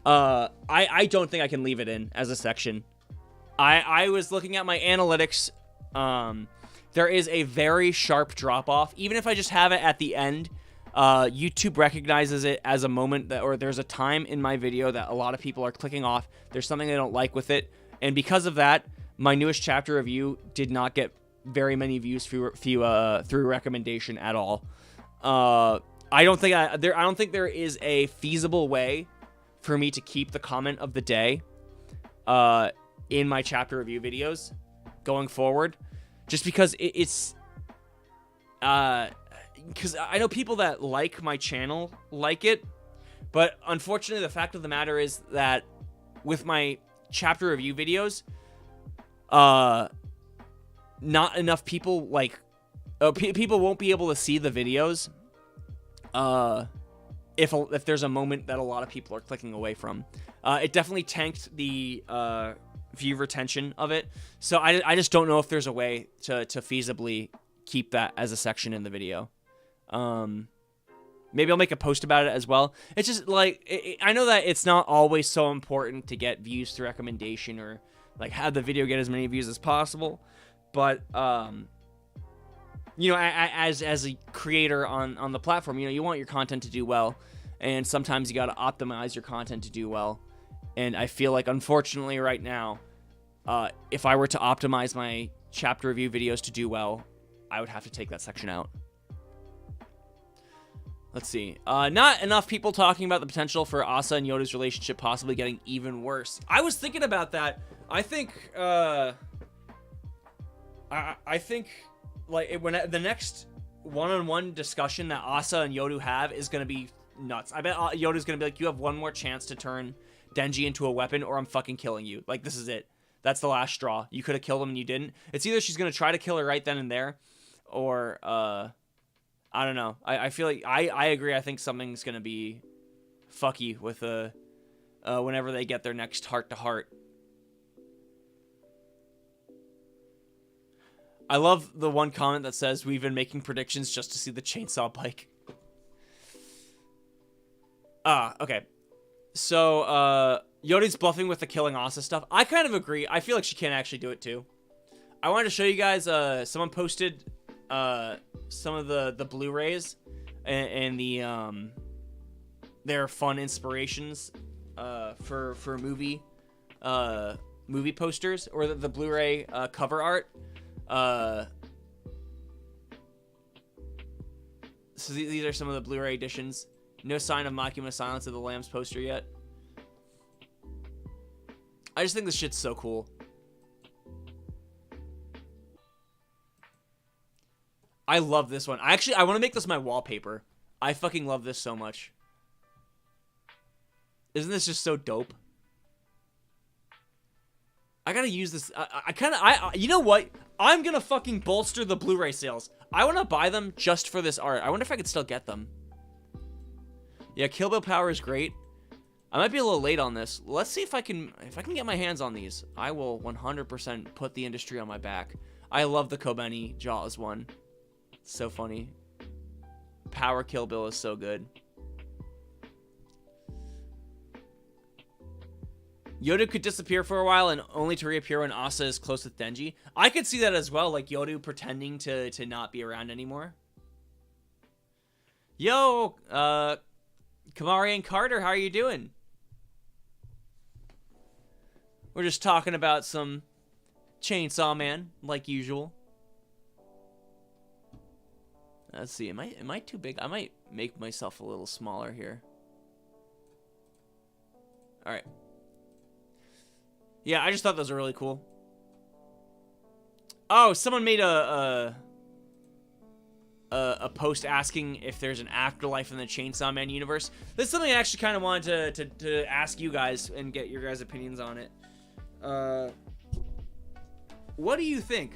I don't think I can leave it in as a section. I was looking at my analytics. There is a very sharp drop-off. Even if I just have it at the end, YouTube recognizes it as a moment that, or there's a time in my video that a lot of people are clicking off. There's something they don't like with it. And because of that, my newest chapter review did not get very many views through recommendation at all. I don't think there is a feasible way for me to keep the comment of the day in my chapter review videos going forward, just because it's because I know people that like my channel like it, but unfortunately the fact of the matter is that with my chapter review videos, not enough people people won't be able to see the videos if there's a moment that a lot of people are clicking away from. It definitely tanked the view retention of it, so I just don't know if there's a way to feasibly keep that as a section in the video. Maybe I'll make a post about it as well. It's just like, I know that it's not always so important to get views through recommendation or like have the video get as many views as possible, but you know, as a creator on the platform, you know, you want your content to do well, and sometimes you got to optimize your content to do well. And I feel like, unfortunately, right now, if I were to optimize my chapter review videos to do well, I would have to take that section out. Let's see. Not enough people talking about the potential for Asa and Yoda's relationship possibly getting even worse. I was thinking about that. I think, I think, like, when the next one-on-one discussion that Asa and Yodu have is going to be nuts. I bet Yodu's going to be like, you have one more chance to turn Denji into a weapon, or I'm fucking killing you. Like, this is it. That's the last straw. You could have killed him and you didn't. It's either she's going to try to kill her right then and there, or, I don't know. I feel like, I agree. I think something's going to be fucky with, whenever they get their next heart-to-heart. I love the one comment that says, we've been making predictions just to see the chainsaw bike. Okay. So, Yoda's bluffing with the killing Asa stuff. I kind of agree. I feel like she can actually do it too. I wanted to show you guys, someone posted, some of the Blu-rays and the, their fun inspirations, for movie posters, or the Blu-ray, cover art. So these are some of the Blu-ray editions. No sign of Makima Silence of the Lambs poster yet. I just think this shit's so cool. I love this one. I want to make this my wallpaper. I fucking love this so much. Isn't this just so dope? I gotta use this. You know what? I'm gonna fucking bolster the Blu-ray sales. I want to buy them just for this art. I wonder if I could still get them. Yeah, Kill Bill Power is great. I might be a little late on this. Let's see if I can get my hands on these. I will 100% put the industry on my back. I love the Kobeni Jaws one. It's so funny. Power Kill Bill is so good. Yodu could disappear for a while and only to reappear when Asa is close with Denji. I could see that as well, like Yodu pretending to not be around anymore. Yo, Kamari and Carter, how are you doing? We're just talking about some Chainsaw Man, like usual. Let's see, am I too big? I might make myself a little smaller here. Alright. Yeah, I just thought those were really cool. Oh, someone made a post asking if there's an afterlife in the Chainsaw Man universe. This is something I actually kind of wanted to ask you guys and get your guys' opinions on it. What do you think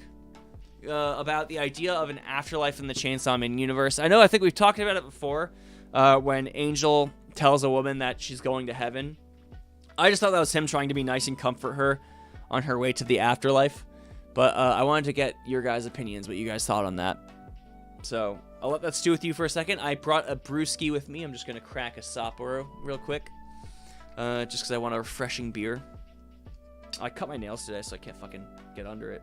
about the idea of an afterlife in the Chainsaw Man universe? I think we've talked about it before, when Angel tells a woman that she's going to heaven. I just thought that was him trying to be nice and comfort her on her way to the afterlife. But I wanted to get your guys' opinions, what you guys thought on that. So I'll let that stew with you for a second. I brought a brewski with me. I'm just going to crack a Sapporo real quick. Just because I want a refreshing beer. I cut my nails today, so I can't fucking get under it.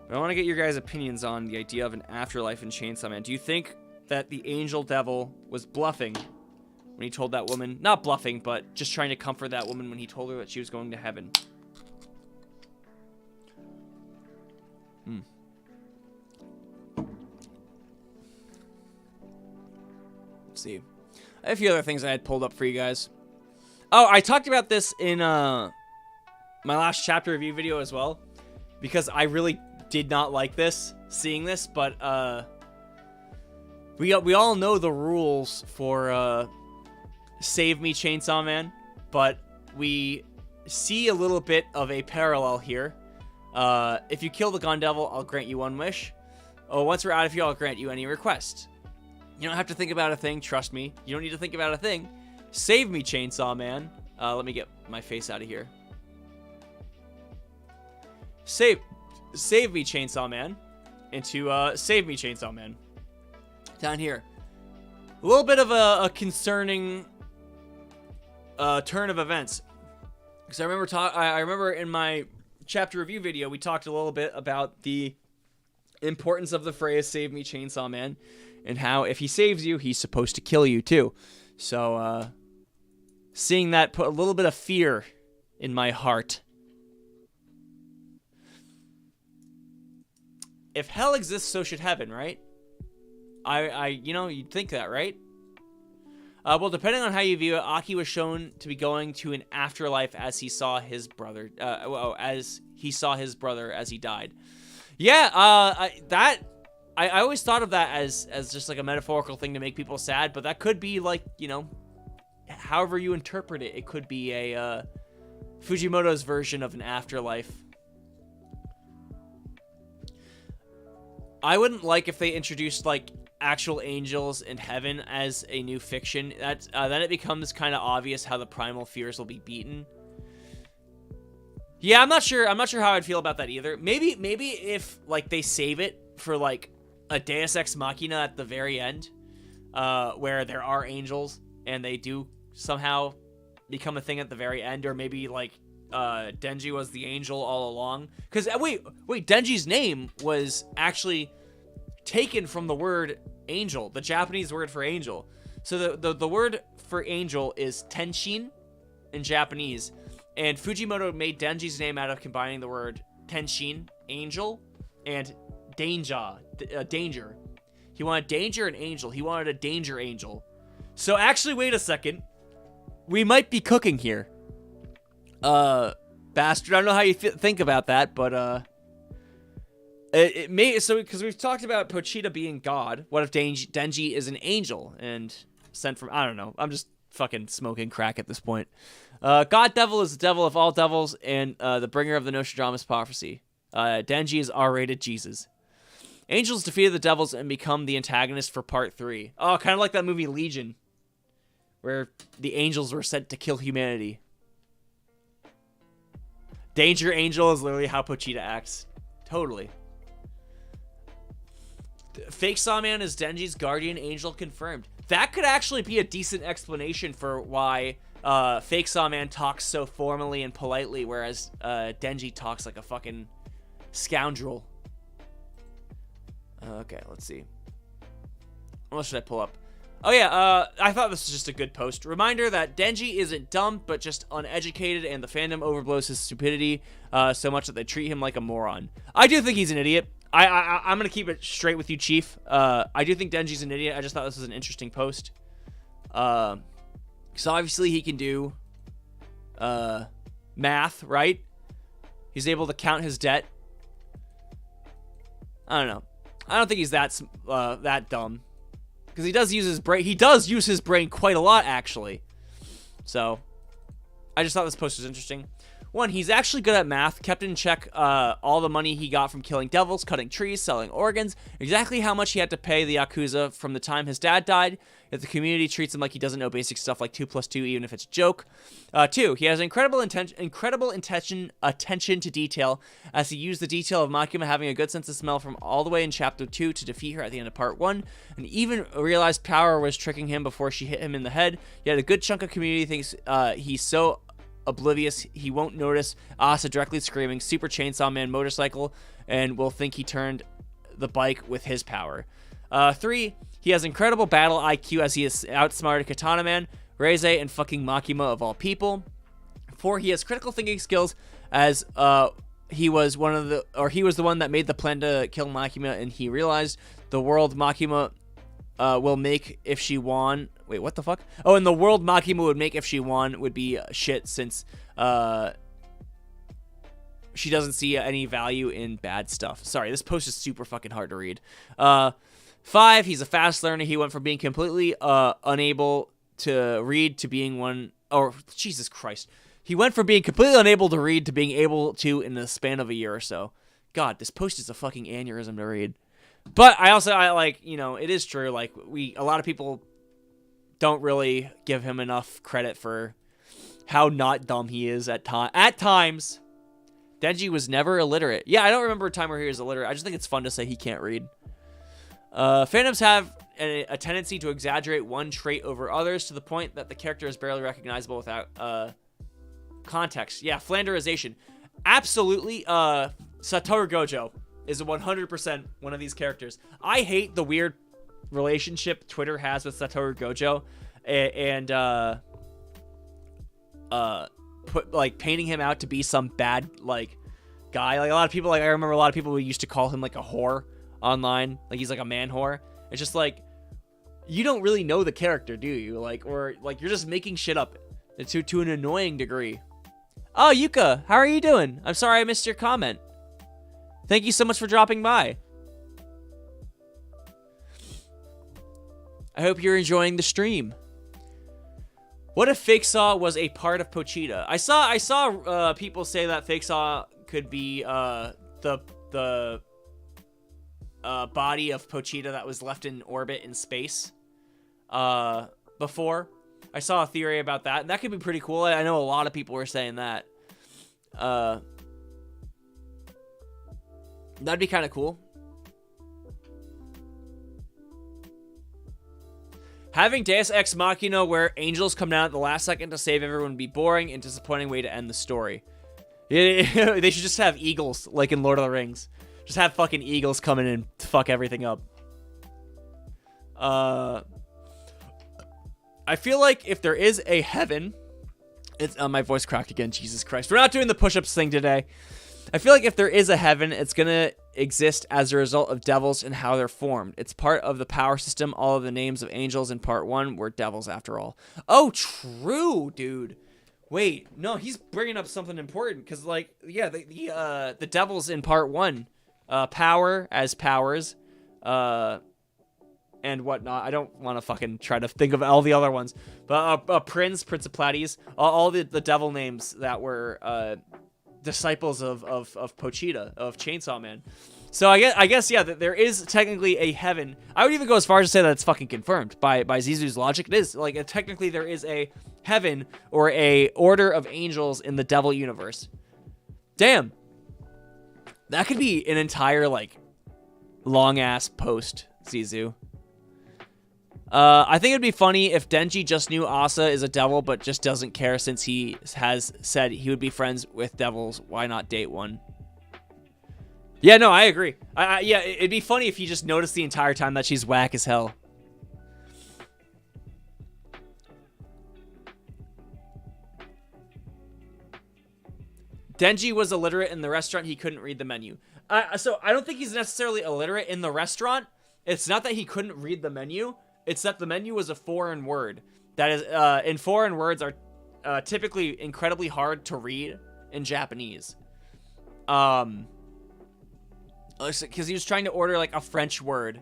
But I want to get your guys' opinions on the idea of an afterlife in Chainsaw Man. Do you think that the angel devil was bluffing when he told that woman, not bluffing, but just trying to comfort that woman when he told her that she was going to heaven? Let's see. I have a few other things I had pulled up for you guys. Oh, I talked about this in my last chapter review video as well, because I really did not like this, seeing this, but we all know the rules for Save Me Chainsaw Man, but we see a little bit of a parallel here. If you kill the Gun Devil, I'll grant you one wish. Oh, once we're out of here, I'll grant you any request. You don't have to think about a thing, trust me. You don't need to think about a thing. Save me, Chainsaw Man. Let me get my face out of here. Save me, Chainsaw Man. Into Save me, Chainsaw Man. Down here. A little bit of a concerning turn of events. Because I remember in my chapter review video, we talked a little bit about the importance of the phrase "Save me, Chainsaw Man," and how if he saves you, he's supposed to kill you too. So, seeing that put a little bit of fear in my heart. If hell exists, so should heaven, right? You'd think that, right? Well, depending on how you view it, Aki was shown to be going to an afterlife as he saw his brother, as he died. Yeah, I always thought of that as just like a metaphorical thing to make people sad, but that could be like, however you interpret it. It could be a Fujimoto's version of an afterlife. I wouldn't like if they introduced like actual angels in heaven as a new fiction. Then it becomes kind of obvious how the primal fears will be beaten. Yeah, I'm not sure how I'd feel about that either. Maybe if like they save it for like a Deus Ex Machina at the very end, where there are angels and they do somehow become a thing at the very end, or maybe like Denji was the angel all along. Because wait, Denji's name was actually taken from the word angel, the Japanese word for angel. So the word for angel is tenshin in Japanese, and Fujimoto made Denji's name out of combining the word tenshin, angel, and danger. He wanted danger and angel. He wanted a danger angel. So actually, wait a second. We might be cooking here. Bastard. I don't know how you think about that, but it may. So because we've talked about Pochita being God. What if Denji is an angel and sent from? I don't know. I'm just fucking smoking crack at this point. God Devil is the devil of all devils and the bringer of the Nostradamus prophecy. Denji is R-rated Jesus. Angels defeated the devils and become the antagonist for part 3. Oh, kind of like that movie Legion, where the angels were sent to kill humanity. Danger Angel is literally how Pochita acts. Totally. Fake Sawman is Denji's guardian angel confirmed. That could actually be a decent explanation for why Fake Sawman talks so formally and politely, whereas Denji talks like a fucking scoundrel. Okay, let's see. What should I pull up? Oh yeah, I thought this was just a good post. Reminder that Denji isn't dumb, but just uneducated, and the fandom overblows his stupidity so much that they treat him like a moron. I do think he's an idiot. I'm going to keep it straight with you, Chief. I do think Denji's an idiot. I just thought this was an interesting post. So obviously he can do math, right? He's able to count his debt. I don't know. I don't think he's that dumb. Because he does use his brain. He does use his brain quite a lot, actually. So, I just thought this post was interesting. 1, he's actually good at math, kept in check all the money he got from killing devils, cutting trees, selling organs, exactly how much he had to pay the Yakuza from the time his dad died, if the community treats him like he doesn't know basic stuff like 2 + 2, even if it's a joke. 2, he has incredible attention to detail, as he used the detail of Makima having a good sense of smell from all the way in Chapter 2 to defeat her at the end of Part 1, and even realized power was tricking him before she hit him in the head. Yet a good chunk of community thinks he's so oblivious he won't notice Asa directly screaming Super Chainsaw Man motorcycle and will think he turned the bike with his power. 3, he has incredible battle IQ as he has outsmarted Katana Man, Reize, and fucking Makima of all people. 4, he has critical thinking skills as he was the one that made the plan to kill Makima, and he realized the world Makima will make if she won. Wait, what the fuck? Oh, and the world Makima would make if she won would be shit, since she doesn't see any value in bad stuff. Sorry, this post is super fucking hard to read. 5, he's a fast learner. He went from being completely unable to read to being one. Oh, Jesus Christ. He went from being completely unable to read to being able to in the span of a year or so. God, this post is a fucking aneurysm to read. But I like, you know, it is true. Like, a lot of people don't really give him enough credit for how not dumb he is at times. Denji was never illiterate. Yeah, I don't remember a time where he was illiterate. I just think it's fun to say he can't read. Fandoms have a tendency to exaggerate one trait over others to the point that the character is barely recognizable without context. Yeah, flanderization. Absolutely. Satoru Gojo is 100% one of these characters. I hate the weird relationship Twitter has with Satoru Gojo and painting him out to be some bad like guy. Like a lot of people, like I remember a lot of people who used to call him like a whore online, like he's like a man whore. It's just like, you don't really know the character, do you? Like, or like you're just making shit up to an annoying degree. Oh, Yuka, how are you doing? I'm sorry I missed your comment. Thank you so much for dropping by. I hope you're enjoying the stream. What if Fake Saw was a part of Pochita? I saw people say that Fake Saw could be the body of Pochita that was left in orbit in space before. I saw a theory about that. That could be pretty cool. I know a lot of people were saying that. That'd be kind of cool. Having Deus Ex Machina where angels come down at the last second to save everyone would be boring and disappointing way to end the story. They should just have eagles, like in Lord of the Rings. Just have fucking eagles come in and fuck everything up. I feel like if there is a heaven... It's my voice cracked again, Jesus Christ. We're not doing the push-ups thing today. I feel like if there is a heaven, it's gonna exist as a result of devils and how they're formed. It's part of the power system. All of the names of angels in part 1 were devils after all. Oh, true, dude. Wait, no, he's bringing up something important because, like, yeah, the devils in part 1, power as powers, and whatnot. I don't want to fucking try to think of all the other ones, but Prince of Platies, all the devil names that were disciples of Pochita, of Chainsaw Man. So I guess yeah, that there is technically a heaven. I would even go as far as to say that it's fucking confirmed by Zizou's logic. It is like technically there is a heaven or a order of angels in the devil universe. Damn, that could be an entire like long ass post, Zizou. I think it'd be funny if Denji just knew Asa is a devil, but just doesn't care since he has said he would be friends with devils. Why not date one? Yeah, no, I agree. Yeah, it'd be funny if he just noticed the entire time that she's whack as hell. Denji was illiterate in the restaurant. He couldn't read the menu. So I don't think he's necessarily illiterate in the restaurant. It's not that he couldn't read the menu. It's that the menu was a foreign word. That is, and foreign words are typically incredibly hard to read in Japanese. Because he was trying to order like a French word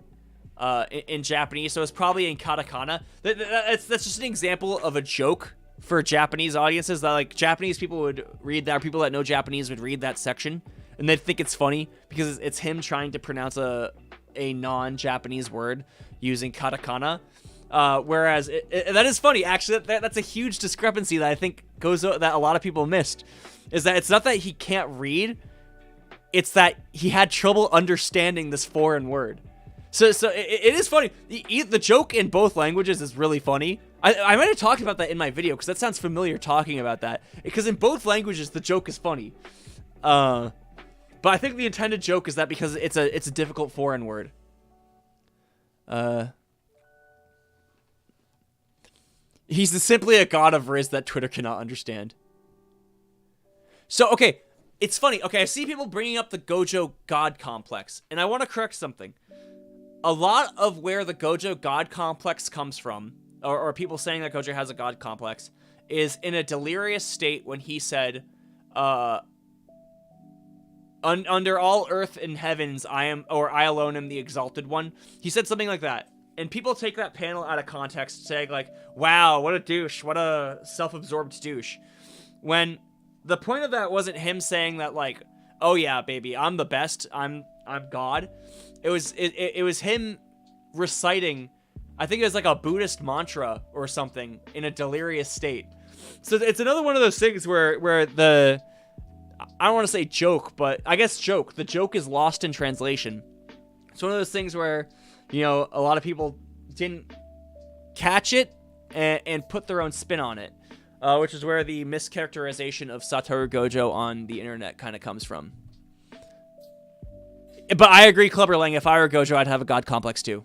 in Japanese, so it's probably in katakana. That's just an example of a joke for Japanese audiences, that like Japanese people would read that, or people that know Japanese would read that section and they'd think it's funny because it's him trying to pronounce a non-Japanese word using katakana. Whereas that is funny. Actually, that's a huge discrepancy that I think that a lot of people missed, is that it's not that he can't read, it's that he had trouble understanding this foreign word. So it is funny. The joke in both languages is really funny. I might have talked about that in my video because that sounds familiar talking about that. Because in both languages the joke is funny. But I think the intended joke is that because it's a difficult foreign word. He's simply a god of Riz that Twitter cannot understand. So, okay, it's funny. Okay, I see people bringing up the Gojo god complex, and I want to correct something. A lot of where the Gojo god complex comes from, or people saying that Gojo has a god complex, is in a delirious state when he said, under all earth and heavens, I alone am the exalted one. He said something like that. And people take that panel out of context, saying like, wow, what a douche, what a self-absorbed douche. When the point of that wasn't him saying that like, oh yeah, baby, I'm the best, I'm God. It was him reciting, I think it was like a Buddhist mantra or something in a delirious state. So it's another one of those things where I don't want to say joke, but I guess joke. The joke is lost in translation. It's one of those things where, you know, a lot of people didn't catch it and put their own spin on it, which is where the mischaracterization of Satoru Gojo on the internet kind of comes from. But I agree, Clubberlang, if I were Gojo, I'd have a god complex too.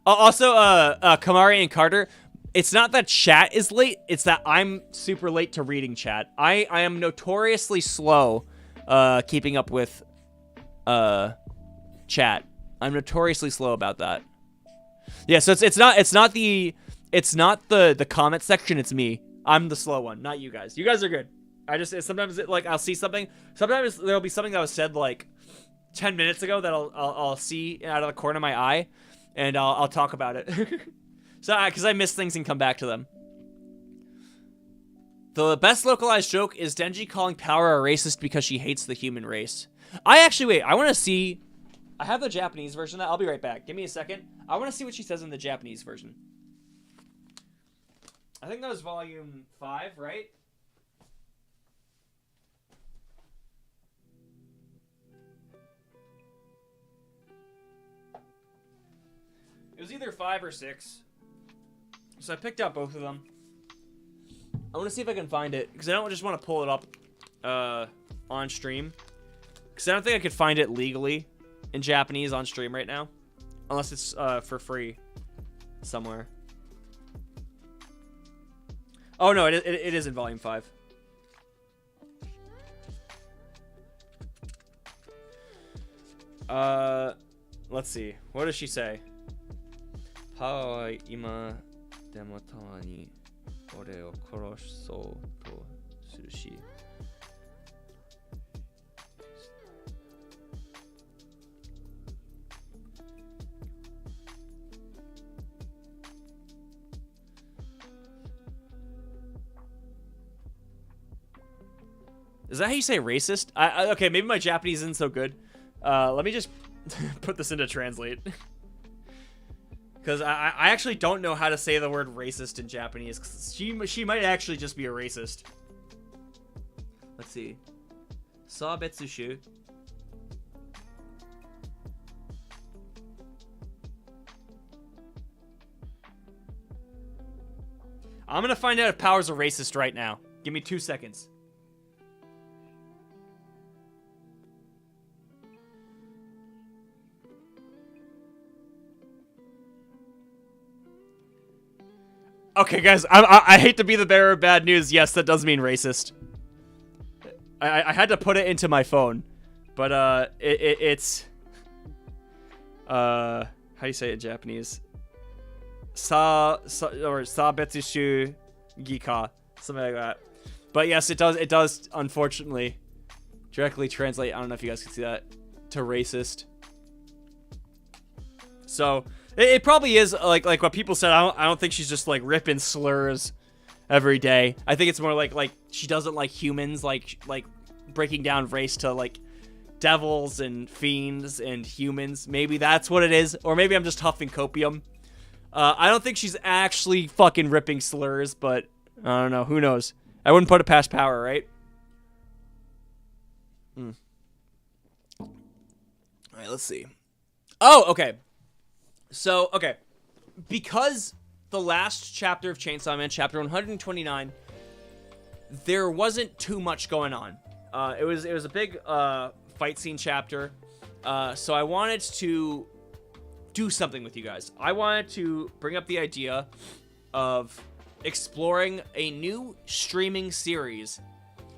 Also, Kamari and Carter, it's not that chat is late, it's that I'm super late to reading chat. I am notoriously slow keeping up with chat. I'm notoriously slow about that. Yeah, so it's not the comment section, it's me. I'm the slow one, not you guys. You guys are good. Sometimes like I'll see something. Sometimes there'll be something that was said like 10 minutes ago that I'll see out of the corner of my eye, and I'll talk about it. So, because I miss things and come back to them. The best localized joke is Denji calling Power a racist because she hates the human race. I want to see. I have the Japanese version. I'll be right back. Give me a second. I want to see what she says in the Japanese version. I think that was volume 5, right? It was either 5 or 6. So I picked out both of them. I want to see if I can find it, because I don't just want to pull it up on stream. Because I don't think I could find it legally in Japanese on stream right now. Unless it's for free somewhere. Oh no, it is in volume 5. Let's see. What does she say? Power ima demo tama ni ore o korosou to suru shi. Is that how you say racist? Okay, maybe my Japanese isn't so good. Let me just put this into translate. Because I actually don't know how to say the word racist in Japanese. 'Cause she might actually just be a racist. Let's see. Sabetsushu. I'm gonna find out if Power's a racist right now. Give me 2 seconds. Okay, guys, I hate to be the bearer of bad news. Yes, that does mean racist. I had to put it into my phone, but it's how do you say it in Japanese? Sabetsushu gika, something like that. But yes, it does unfortunately directly translate. I don't know if you guys can see that to racist. So it probably is like what people said. I don't think she's just like ripping slurs every day. I think it's more like she doesn't like humans, like breaking down race to like devils and fiends and humans. Maybe that's what it is, or maybe I'm just huffing copium. I don't think she's actually fucking ripping slurs, but I don't know. Who knows? I wouldn't put it past Power, right? All right, let's see. Oh, okay. So, okay. Because the last chapter of Chainsaw Man, chapter 129, there wasn't too much going on. It was a big fight scene chapter. So I wanted to do something with you guys. I wanted to bring up the idea of exploring a new streaming series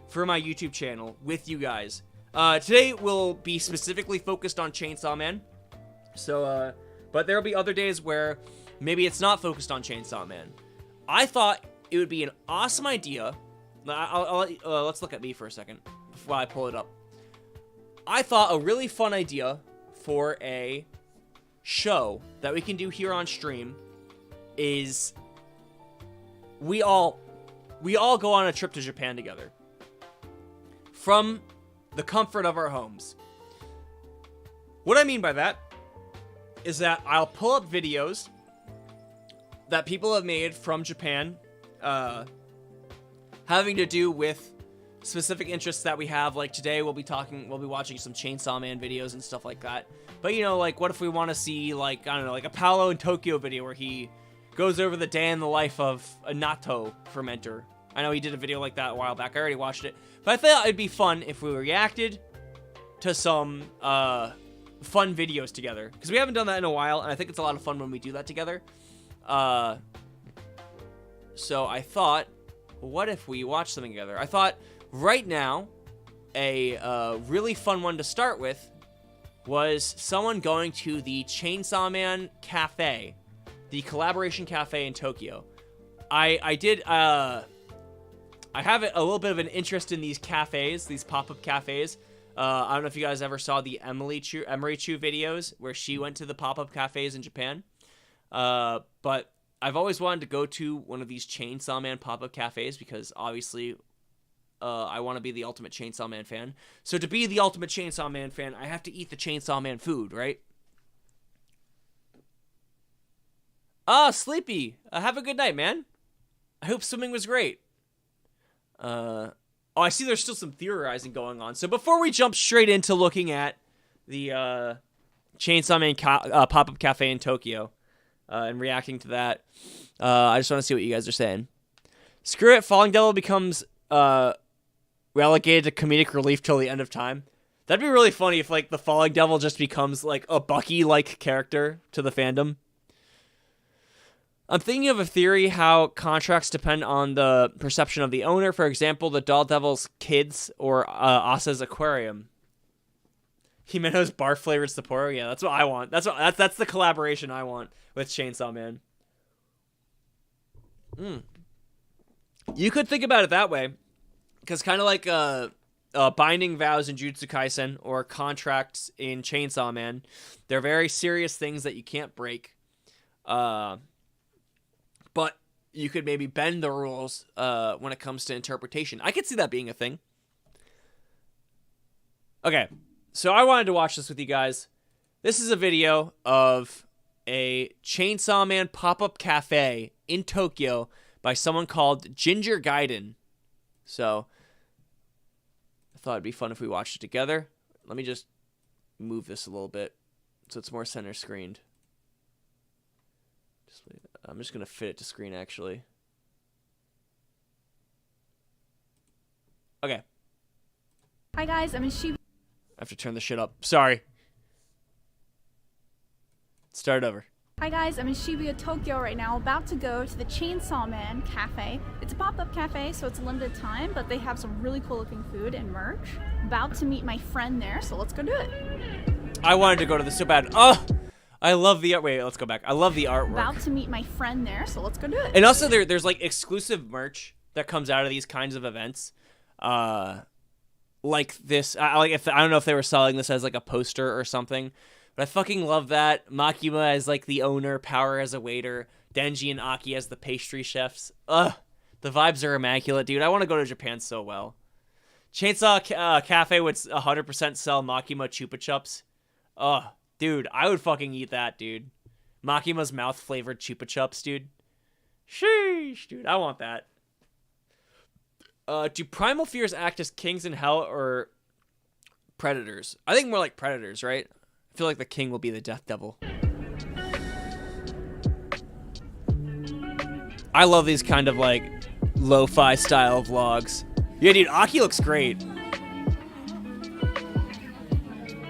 for my YouTube channel with you guys. Today will be specifically focused on Chainsaw Man. So, but there will be other days where maybe it's not focused on Chainsaw Man. I thought it would be an awesome idea. Let's look at me for a second while I pull it up. I thought a really fun idea for a show that we can do here on stream is we all go on a trip to Japan together from the comfort of our homes. What I mean by that is that I'll pull up videos that people have made from Japan, having to do with specific interests that we have. Like today we'll be watching some Chainsaw Man videos and stuff like that. But you know, like what if we want to see like, I don't know, like a Paolo in Tokyo video where he goes over the day in the life of a natto fermenter. I know he did a video like that a while back. I already watched it. But I thought it'd be fun if we reacted to some fun videos together, because we haven't done that in a while, and I think it's a lot of fun when we do that together. So I thought, what if we watch something together? I thought right now a really fun one to start with was someone going to the Chainsaw Man Cafe, the collaboration cafe in Tokyo. I have a little bit of an interest in these cafes, these pop-up cafes. I don't know if you guys ever saw the Emery Chu videos where she went to the pop-up cafes in Japan. But I've always wanted to go to one of these Chainsaw Man pop-up cafes because obviously I want to be the ultimate Chainsaw Man fan. So to be the ultimate Chainsaw Man fan, I have to eat the Chainsaw Man food, right? Sleepy. Have a good night, man. I hope swimming was great. Oh, I see there's still some theorizing going on. So before we jump straight into looking at the Chainsaw Man pop-up cafe in Tokyo and reacting to that, I just want to see what you guys are saying. Screw it, Falling Devil becomes relegated to comedic relief till the end of time. That'd be really funny if like the Falling Devil just becomes like a Bucky-like character to the fandom. I'm thinking of a theory how contracts depend on the perception of the owner. For example, the Doll Devil's kids or Asa's aquarium. Himeno's bar flavored Sapporo. Yeah, that's what I want. That's the collaboration I want with Chainsaw Man. You could think about it that way, because kind of like binding vows in Jujutsu Kaisen or contracts in Chainsaw Man, they're very serious things that you can't break. But you could maybe bend the rules when it comes to interpretation. I could see that being a thing. Okay, so I wanted to watch this with you guys. This is a video of a Chainsaw Man pop-up cafe in Tokyo by someone called Ginger Gaiden. So I thought it'd be fun if we watched it together. Let me just move this a little bit so it's more center screened. I'm just going to fit it to screen, actually. Okay. Hi, guys. I'm Shiba. I have to turn the shit up. Sorry. Start over. Hi, guys. I'm in Shibuya, Tokyo right now, about to go to the Chainsaw Man Cafe. It's a pop-up cafe, so it's a limited time, but they have some really cool-looking food and merch. About to meet my friend there, so let's go do it. I wanted to go to this so bad. Oh! I love the art. Wait, let's go back. I love the artwork. About to meet my friend there, so let's go do it. And also, there's like exclusive merch that comes out of these kinds of events, like this. I don't know if they were selling this as like a poster or something, But I fucking love that. Makima as like the owner, Power as a waiter, Denji and Aki as the pastry chefs. Ugh, the vibes are immaculate, dude. I want to go to Japan so well. Chainsaw Cafe would 100% sell Makima Chupa Chups. Ugh, dude, I would fucking eat that, dude. Makima's mouth flavored Chupa Chups, dude. Sheesh, dude, I want that. Do primal fears act as kings in hell or predators? I think more like predators, right? I feel like the king will be the death devil. I love these kind of like lo-fi style vlogs. Yeah, dude, Aki looks great.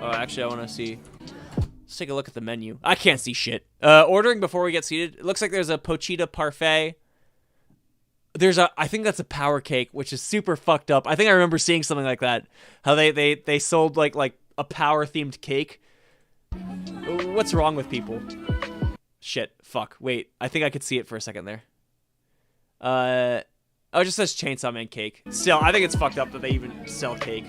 Oh, actually, I want to see. Let's take a look at the menu. I can't see shit. Ordering before we get seated. It looks like there's a pochita parfait. There's I think that's a power cake, which is super fucked up. I think I remember seeing something like that. How they sold like a power themed cake. What's wrong with people? Shit. Fuck. Wait. I think I could see it for a second there. Oh, it just says Chainsaw Man cake. Still, I think it's fucked up that they even sell cake.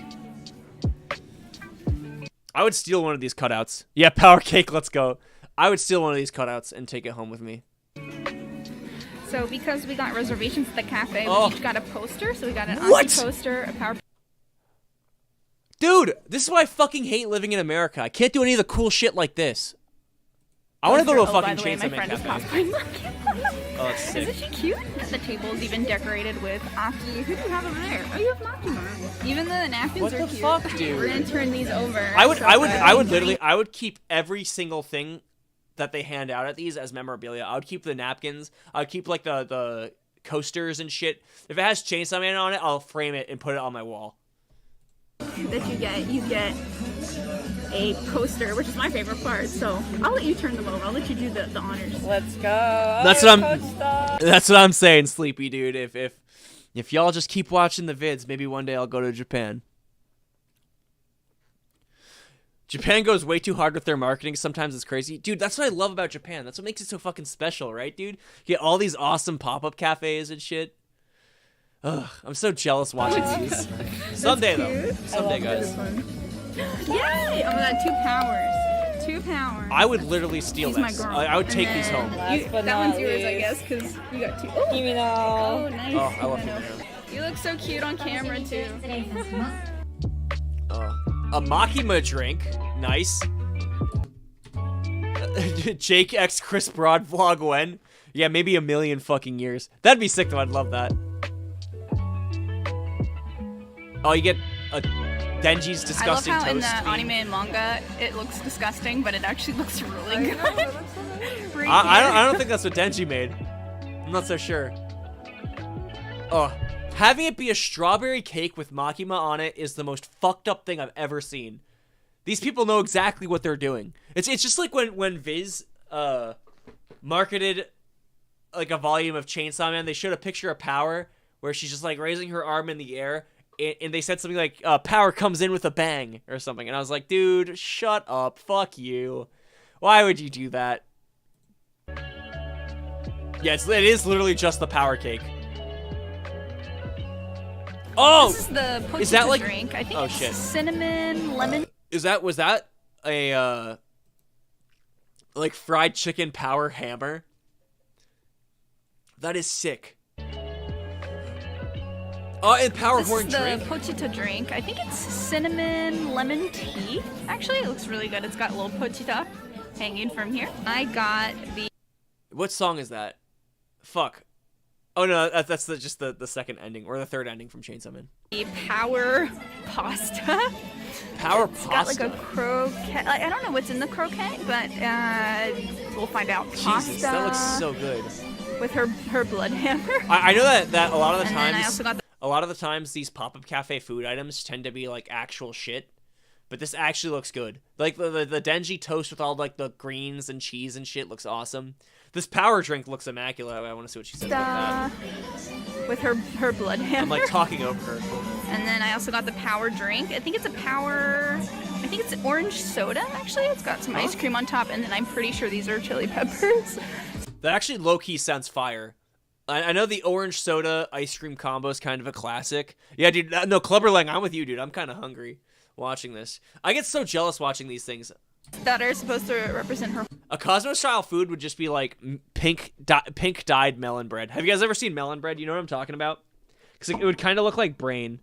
I would steal one of these cutouts. Yeah, power cake, let's go. I would steal one of these cutouts and take it home with me. So because we got reservations at the cafe, Oh. we each got a poster. So we got an What? Aki poster, a power. Dude, this is why I fucking hate living in America. I can't do any of the cool shit like this. I want to go to a fucking Chainsaw Man cafe. Oh, that's sick. Isn't she cute? The table's even decorated with Aki. Who do you have over there? Oh, you have Makima. Even the napkins What are the cute. fuck, dude? We're gonna turn these over. I would literally. I would keep every single thing that they hand out at these as memorabilia. I would keep the napkins. I would keep like the coasters and shit. If it has Chainsaw Man on it, I'll frame it and put it on my wall. That you get a poster, which is my favorite part. So I'll let you turn them over. I'll let you do the honors. Let's go. That's what That's what I'm saying, Sleepy dude. If y'all just keep watching the vids, maybe one day I'll go to Japan. Japan goes way too hard with their marketing. Sometimes it's crazy. Dude, that's what I love about Japan. That's what makes it so fucking special, right, dude? You get all these awesome pop-up cafes and shit. Ugh, I'm so jealous watching these. Someday, though. Someday, guys. Yay! Oh my god, 2 powers. 2 powers. I would literally steal She's my this. girl. I would And take then these home. Last but that not one's yours, I least. guess, because you got 2. Oh, Give me oh, now. nice. Oh, I love know. you. You look so cute on camera, too. A Makima drink. Nice. Jake X Chris Broad vlog when? Yeah, maybe a million fucking years. That'd be sick though. I'd love that. Oh, you get a Denji's disgusting I love how in toast. the theme. anime and manga it looks disgusting, but it actually looks really good. Right I don't think that's what Denji made. I'm not so sure. Oh, having it be a strawberry cake with Makima on it is the most fucked up thing I've ever seen. These people know exactly what they're doing. It's just like when Viz marketed like a volume of Chainsaw Man. They showed a picture of Power where she's just like raising her arm in the air, and they said something like Power comes in with a bang or something. And I was like, dude, shut up. Fuck you. Why would you do that? Yeah, it is literally just the Power cake. Oh! This is the pochita Is that like- drink. I think oh, it's shit. cinnamon, lemon. Was that a like fried chicken Power hammer? That is sick. Oh, and Power This horn is the drink. pochita drink. I think it's cinnamon lemon tea. Actually, it looks really good. It's got a little pochita hanging from here. I got the What song is that? Fuck. Oh no, that's just the second ending or the third ending from Chainsaw Man. power pasta. Power It's got like pasta. a croquette. I don't know what's in the croquette, but we'll find out. Pasta Jesus, that looks so good. with her blood hammer. I know that a lot of the And then I times, also got a lot of the times these pop-up cafe food items tend to be like actual shit, but this actually looks good. Like the Denji toast with all like the greens and cheese and shit looks awesome. This Power drink looks immaculate. I want to see what she says about that. with her blood hammer. I'm like talking over her. And then I also got the Power drink. I think it's orange soda, actually. It's got some ice cream on top, and then I'm pretty sure these are chili peppers. That actually low-key sounds fire. I know the orange soda ice cream combo is kind of a classic. Yeah, dude. No, Clubberlang, I'm with you, dude. I'm kind of hungry watching this. I get so jealous watching these things. that are supposed to represent her. A Cosmo-style food would just be like pink dyed melon bread. Have you guys ever seen melon bread? You know what I'm talking about? Because it would kind of look like brain.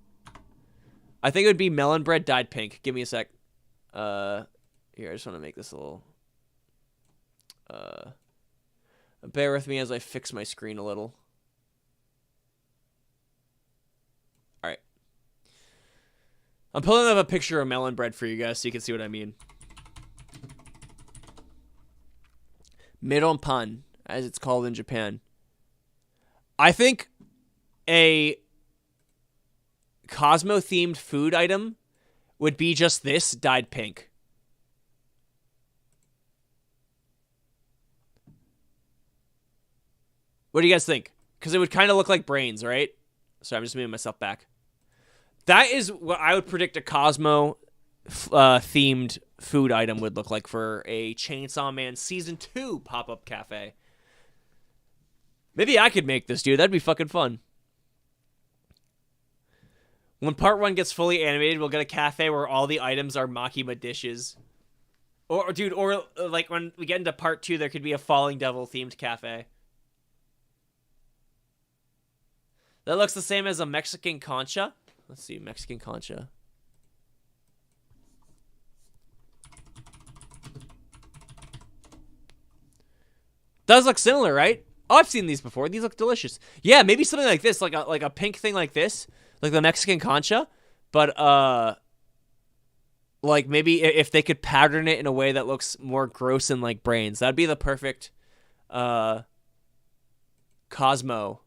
I think it would be melon bread dyed pink. Give me a sec. Here, I just want to make this a little... bear with me as I fix my screen a little. Alright. I'm pulling up a picture of melon bread for you guys so you can see what I mean. Meronpan, as it's called in Japan. I think a Cosmo-themed food item would be just this dyed pink. What do you guys think? Because it would kind of look like brains, right? Sorry, I'm just moving myself back. That is what I would predict a Cosmo themed food item would look like for a Chainsaw Man Season 2 pop-up cafe. Maybe I could make this, dude. That'd be fucking fun. When part 1 gets fully animated, we'll get a cafe where all the items are Makima dishes. Or dude, or like when we get into part 2, there could be a Falling Devil themed cafe. That looks the same as a Mexican concha. Let's see, Mexican concha. Does look similar, right? Oh, I've seen these before. These look delicious. Yeah, maybe something like this, like a pink thing like this, like the Mexican concha. But like maybe if they could pattern it in a way that looks more gross and like brains, that'd be the perfect Cosmo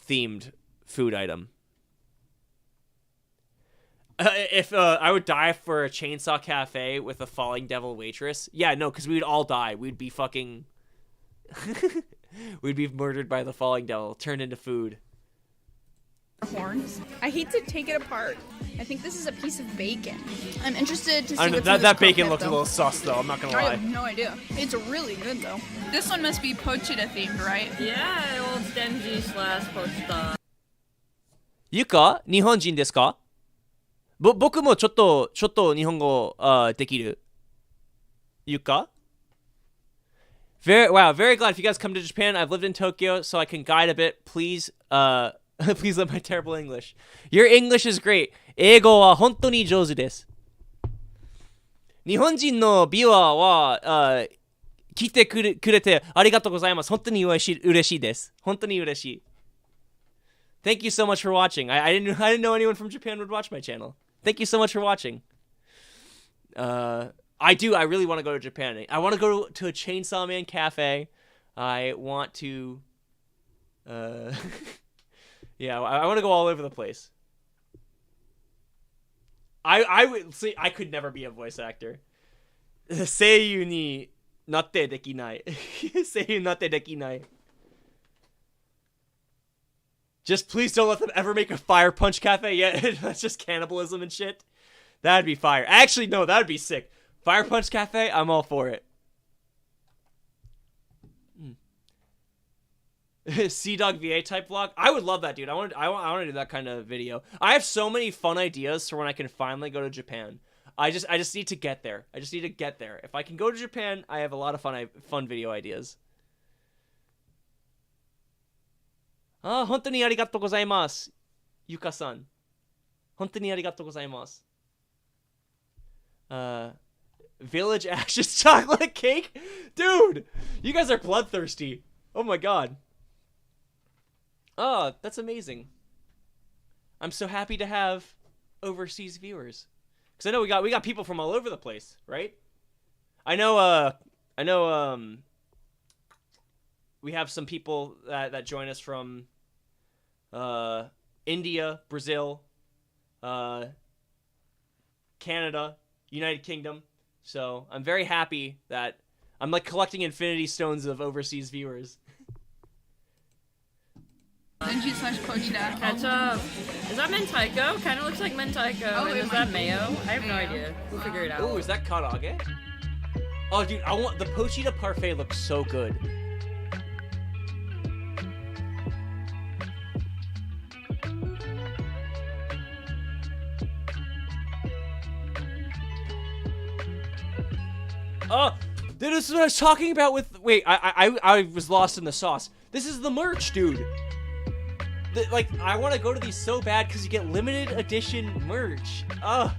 themed food item. If I would die for a Chainsaw Cafe with a Falling Devil waitress. Yeah, no, because we would all die. We'd be fucking... we'd be murdered by the Falling Devil, turned into food. Horns. I hate to take it apart. I think this is a piece of bacon. I'm interested to see I know, what's that bacon looks a little sus, though. I'm not gonna I lie. have no idea. It's really good, though. This one must be pochita themed, right? Yeah, old Denji slash pochita. Yuka, 日本人ですか? 僕もちょっと日本語できる. Yuka? Very glad if you guys come to Japan. I've lived in Tokyo, so I can guide a bit. Please, please let my terrible English. Your English is great. 英語は本当に上手です。日本人のビュアーは、来てくれてありがとうございます。本当に嬉しいです。本当に嬉しい。Thank you so much for watching. I didn't know anyone from Japan would watch my channel. Thank you so much for watching. I really want to go to Japan. I want to go to a Chainsaw Man cafe. I want to... yeah, I want to go all over the place. I would see. I could never be a voice actor. 声優になってできない。声優になってできない。Just please don't let them ever make a Fire Punch Cafe yet. That's just cannibalism and shit. That'd be fire. Actually, no, that'd be sick. Fire Punch Cafe, I'm all for it. Sea Dog VA type vlog. I would love that, dude. I want to do that kind of video. I have so many fun ideas for when I can finally go to Japan. I just need to get there. I just need to get there. If I can go to Japan, I have a lot of fun video ideas. 本当にありがとうございます。ゆかさん。本当にありがとうございます。Village Ashes chocolate cake? Dude! You guys are bloodthirsty. Oh my god. Oh, that's amazing. I'm so happy to have overseas viewers. Because I know we got people from all over the place, right? I know we have some people that join us from India, Brazil, Canada, United Kingdom. So I'm very happy that I'm like collecting infinity stones of overseas viewers. Denji slash pochita. Ketchup. Is that mentaiko? Kind of looks like mentaiko. Oh, and it is might that be. mayo? I have no Mayo. idea. We'll figure it out. Oh, is that karage? Oh, dude, I want the pochita parfait. Looks so good. Oh, this is what I was talking about with. Wait, I was lost in the sauce. This is the merch, dude. Like, I want to go to these so bad because you get limited edition merch. Oh,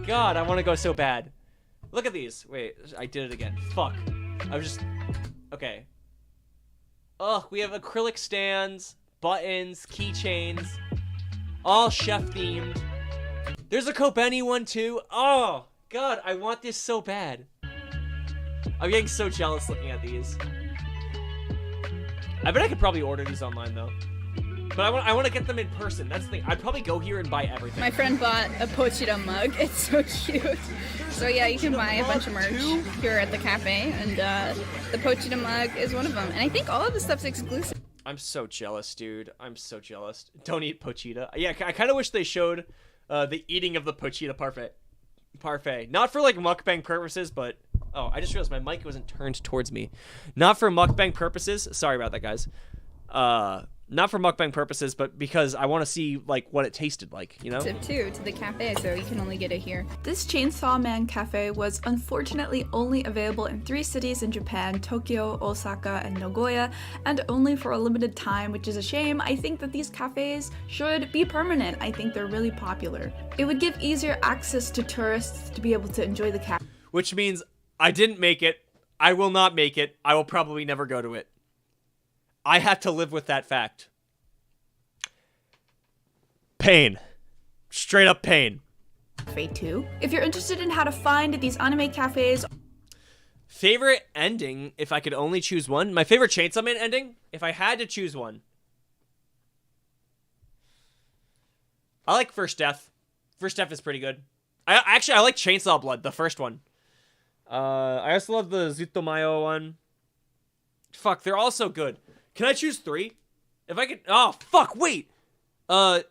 God, I want to go so bad. Look at these. Wait, I did it again. Fuck. I was just... Okay. Ugh, we have acrylic stands, buttons, keychains, all chef-themed. There's a Kobeni one, too. Oh, God, I want this so bad. I'm getting so jealous looking at these. I bet I could probably order these online, though. But I want to get them in person. That's the thing. I'd probably go here and buy everything. My friend bought a Pochita mug. It's so cute. So yeah, you can buy a bunch of merch here at the cafe, and the Pochita mug is one of them. And I think all of the stuff's exclusive. I'm so jealous, dude. I'm so jealous. Don't eat Pochita. Yeah, I kind of wish they showed the eating of the Pochita parfait. Not for, like, mukbang purposes, but... Oh, I just realized my mic wasn't turned towards me. Not for mukbang purposes. Sorry about that, guys. Not for mukbang purposes, but because I want to see, like, what it tasted like, you know? Too, to the cafe, so you can only get it here. This Chainsaw Man cafe was unfortunately only available in 3 cities in Japan, Tokyo, Osaka, and Nagoya, and only for a limited time, which is a shame. I think that these cafes should be permanent. I think they're really popular. It would give easier access to tourists to be able to enjoy the cafe. Which means I didn't make it. I will not make it. I will probably never go to it. I have to live with that fact. Pain. Straight up pain. Cafe 2. If you're interested in how to find these anime cafes... Favorite ending, if I could only choose one? My favorite Chainsaw Man ending? If I had to choose one. I like First Death. First Death is pretty good. I like Chainsaw Blood, the first one. I also love the Zutomayo one. Fuck, they're all so good. Can I choose 3? If I could... Oh, fuck, wait! 10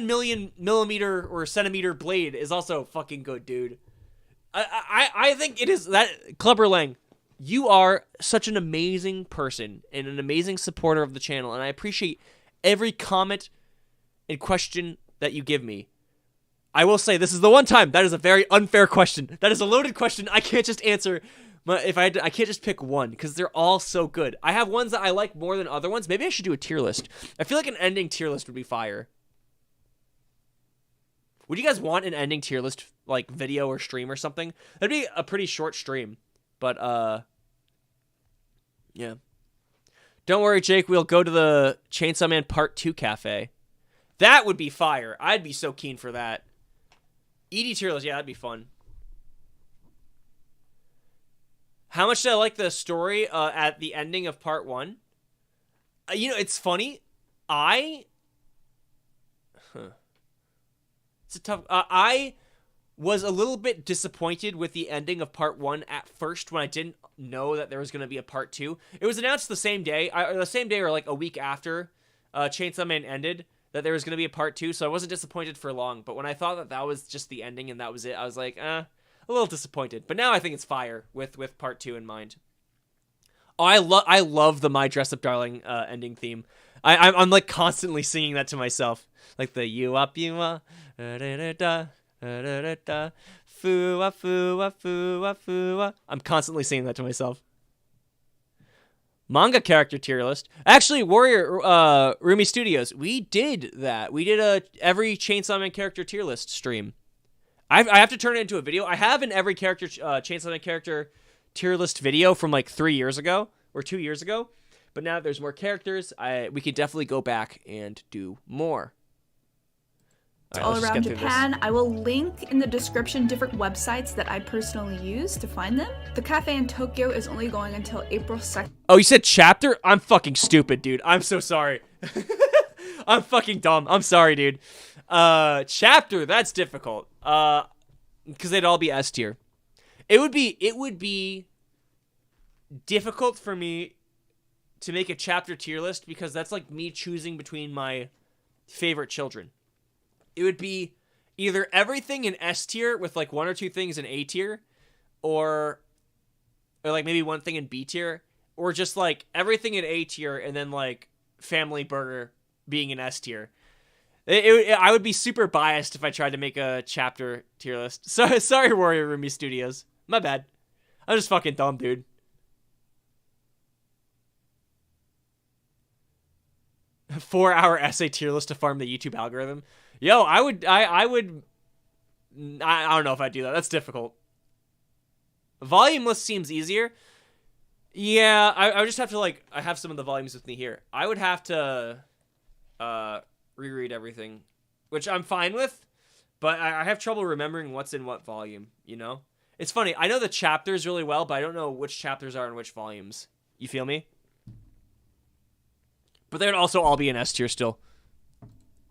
million millimeter or centimeter blade is also fucking good, dude. I think it is... that Clubber Lang, you are such an amazing person and an amazing supporter of the channel, and I appreciate every comment and question that you give me. I will say, this is the one time that is a very unfair question. That is a loaded question. I can't just answer... If I can't just pick one, because they're all so good. I have ones that I like more than other ones. Maybe I should do a tier list. I feel like an ending tier list would be fire. Would you guys want an ending tier list, like, video or stream or something? That'd be a pretty short stream. But, yeah. Don't worry, Jake. We'll go to the Chainsaw Man Part 2 cafe. That would be fire. I'd be so keen for that. ED tier list, yeah, that'd be fun. How much did I like the story at the ending of part 1? You know, it's funny. It's a tough... I was a little bit disappointed with the ending of part 1 at first when I didn't know that there was going to be a part 2. It was announced the same day, or like a week after Chainsaw Man ended, that there was going to be a part 2, so I wasn't disappointed for long. But when I thought that that was just the ending and that was it, I was like, a little disappointed, but now I think it's fire with part 2 in mind. Oh, I love the My Dress Up Darling ending theme. I'm like constantly singing that to myself, like the you up da da da da da foo foo. I'm constantly singing that to myself. Manga character tier list. Actually, Warrior Rumi Studios, we did that. We did every Chainsaw Man character tier list stream. I have to turn it into a video. I have an every character Chainsaw Man character tier list video from like 3 years ago or 2 years ago. But now that there's more characters, we could definitely go back and do more. All around Japan. I will link in the description different websites that I personally use to find them. The cafe in Tokyo is only going until April 2nd. Oh, you said chapter? I'm fucking stupid, dude. I'm so sorry. I'm fucking dumb. I'm sorry, dude. Chapter, that's difficult. Because they'd all be S tier. It would be difficult for me to make a chapter tier list because that's like me choosing between my favorite children. It would be either everything in S tier with like 1 or 2 things in A tier, or like maybe 1 thing in B tier, or just like everything in A tier and then like Family Burger being in S tier. I would be super biased if I tried to make a chapter tier list. So sorry, Warrior Rumi Studios. My bad. I'm just fucking dumb, dude. A 4-hour essay tier list to farm the YouTube algorithm. Yo, I don't know if I'd do that. That's difficult. Volume list seems easier. Yeah, I would just have to, like, I have some of the volumes with me here. I would have to reread everything, which I'm fine with, but I have trouble remembering what's in what volume, you know? It's funny. I know the chapters really well, but I don't know which chapters are in which volumes. You feel me? But they would also all be in S tier still.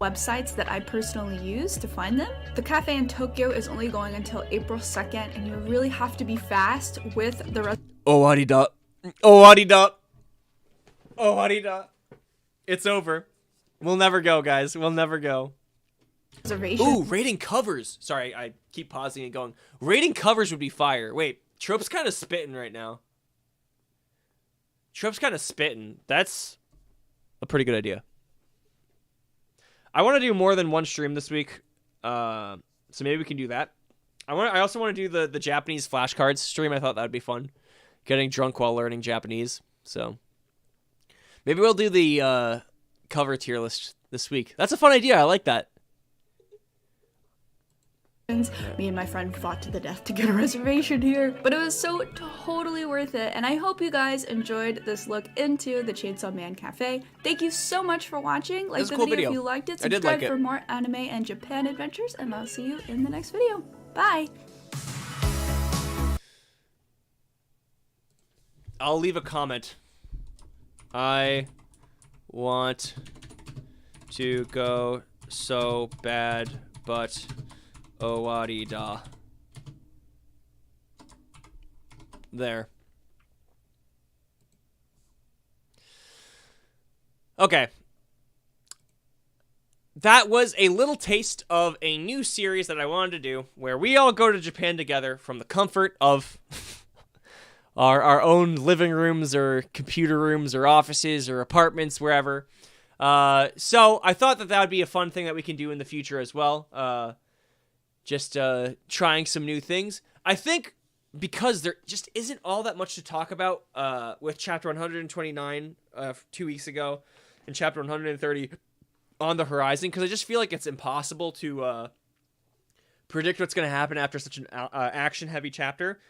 Websites that I personally use to find them. The cafe in Tokyo is only going until April 2nd, and you really have to be fast with the rest. Owarida. Owarida. Owarida. It's over. We'll never go, guys. We'll never go. Reservation. Ooh, rating covers. Sorry, I keep pausing and going. Rating covers would be fire. Wait, Trope's kind of spitting right now. Trope's kind of spitting. That's a pretty good idea. I want to do more than one stream this week, so maybe we can do that. I also want to do the Japanese flashcards stream. I thought that would be fun, getting drunk while learning Japanese. So maybe we'll do the cover tier list this week. That's a fun idea. I like that. Me and my friend fought to the death to get a reservation here, but it was so totally worth it, and I hope you guys enjoyed this look into the Chainsaw Man Cafe. Thank you so much for watching. Like the cool video video. if you liked it. I did Subscribe like it. for more anime and Japan adventures, and I'll see you in the next video. Bye! I'll leave a comment. I want to go so bad, but Owarida. There. Okay. That was a little taste of a new series that I wanted to do, where we all go to Japan together from the comfort of our own living rooms or computer rooms or offices or apartments, wherever. So I thought that would be a fun thing that we can do in the future as well. Just trying some new things. I think because there just isn't all that much to talk about with Chapter 129 2 weeks ago and Chapter 130 on the horizon, because I just feel like it's impossible to predict what's going to happen after such an action-heavy chapter.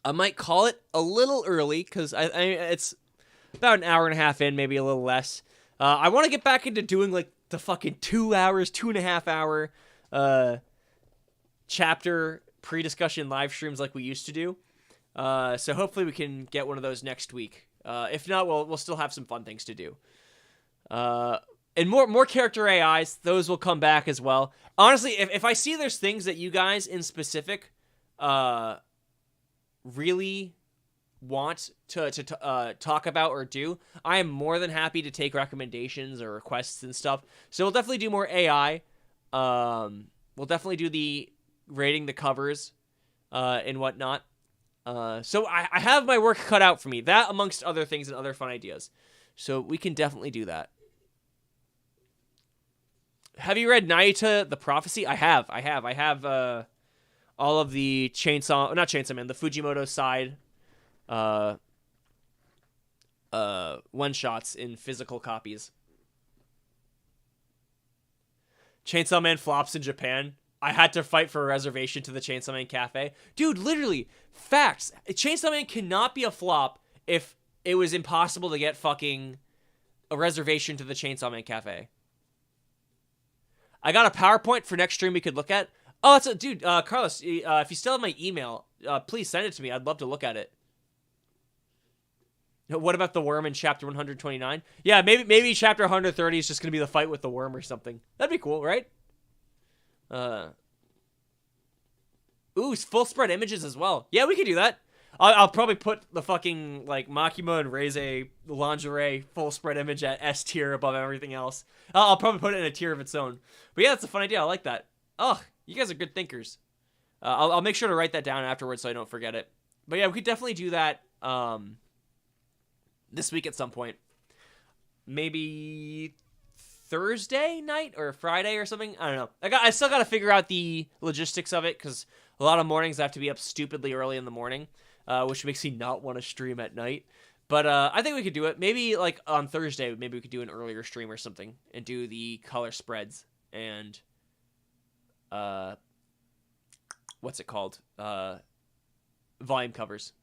I might call it a little early, because it's about an hour and a half in, maybe a little less. I want to get back into doing like the fucking 2 hours, 2.5 hour chapter pre-discussion live streams like we used to do. So hopefully we can get one of those next week. If not, we'll still have some fun things to do. And more character AIs, those will come back as well. Honestly, if I see there's things that you guys in specific really want to talk about or do, I am more than happy to take recommendations or requests and stuff. So we'll definitely do more AI. We'll definitely do the rating the covers and whatnot. So I have my work cut out for me. That amongst other things and other fun ideas. So we can definitely do that. Have you read Naita the Prophecy? I have all of the not Chainsaw Man, the Fujimoto side one-shots in physical copies. Chainsaw Man flops in Japan. I had to fight for a reservation to the Chainsaw Man Cafe. Dude, literally, facts. Chainsaw Man cannot be a flop if it was impossible to get fucking a reservation to the Chainsaw Man Cafe. I got a PowerPoint for next stream we could look at. Oh, that's dude, Carlos, if you still have my email, please send it to me. I'd love to look at it. What about the worm in chapter 129? Yeah, maybe chapter 130 is just going to be the fight with the worm or something. That'd be cool, right? Ooh, full spread images as well. Yeah, we could do that. I'll probably put the fucking, like, Makima and Reize lingerie full spread image at S tier above everything else. I'll probably put it in a tier of its own. But yeah, that's a fun idea. I like that. Oh, you guys are good thinkers. I'll make sure to write that down afterwards so I don't forget it. But yeah, we could definitely do that this week at some point. Maybe Thursday night or Friday or something. I don't know. I still got to figure out the logistics of it, because A lot of mornings I have to be up stupidly early in the morning, which makes me not want to stream at night. But I think we could do it. Maybe like on Thursday, maybe we could do an earlier stream or something and do the color spreads and what's it called? Volume covers.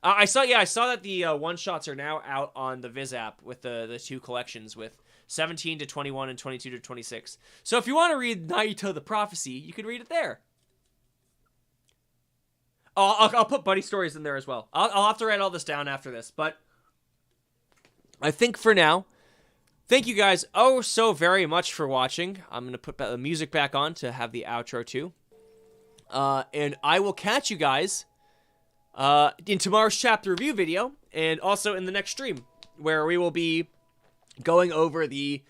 I saw that the one shots are now out on the Viz app with the two collections with 17 to 21 and 22 to 26. So if you want to read Naito the Prophecy, you can read it there. I'll put buddy stories in there as well. I'll have to write all this down after this, but I think for now, thank you guys so very much for watching. I'm going to put the music back on to have the outro too. And I will catch you guys in tomorrow's chapter review video and also in the next stream where we will be going over the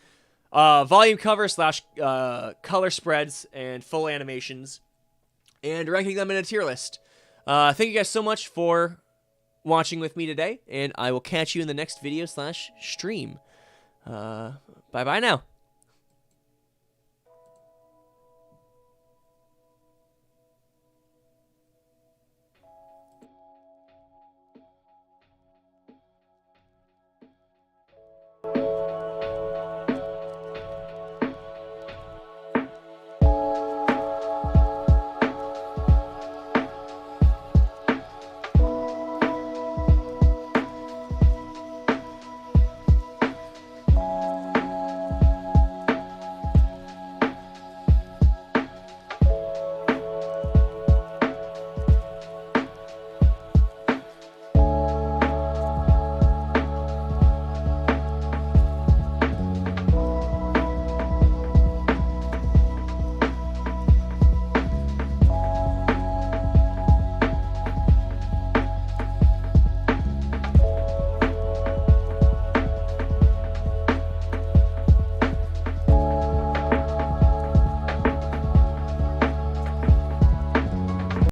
volume cover / color spreads and full animations and ranking them in a tier list. Thank you guys so much for watching with me today, and I will catch you in the next video / stream. Bye-bye now.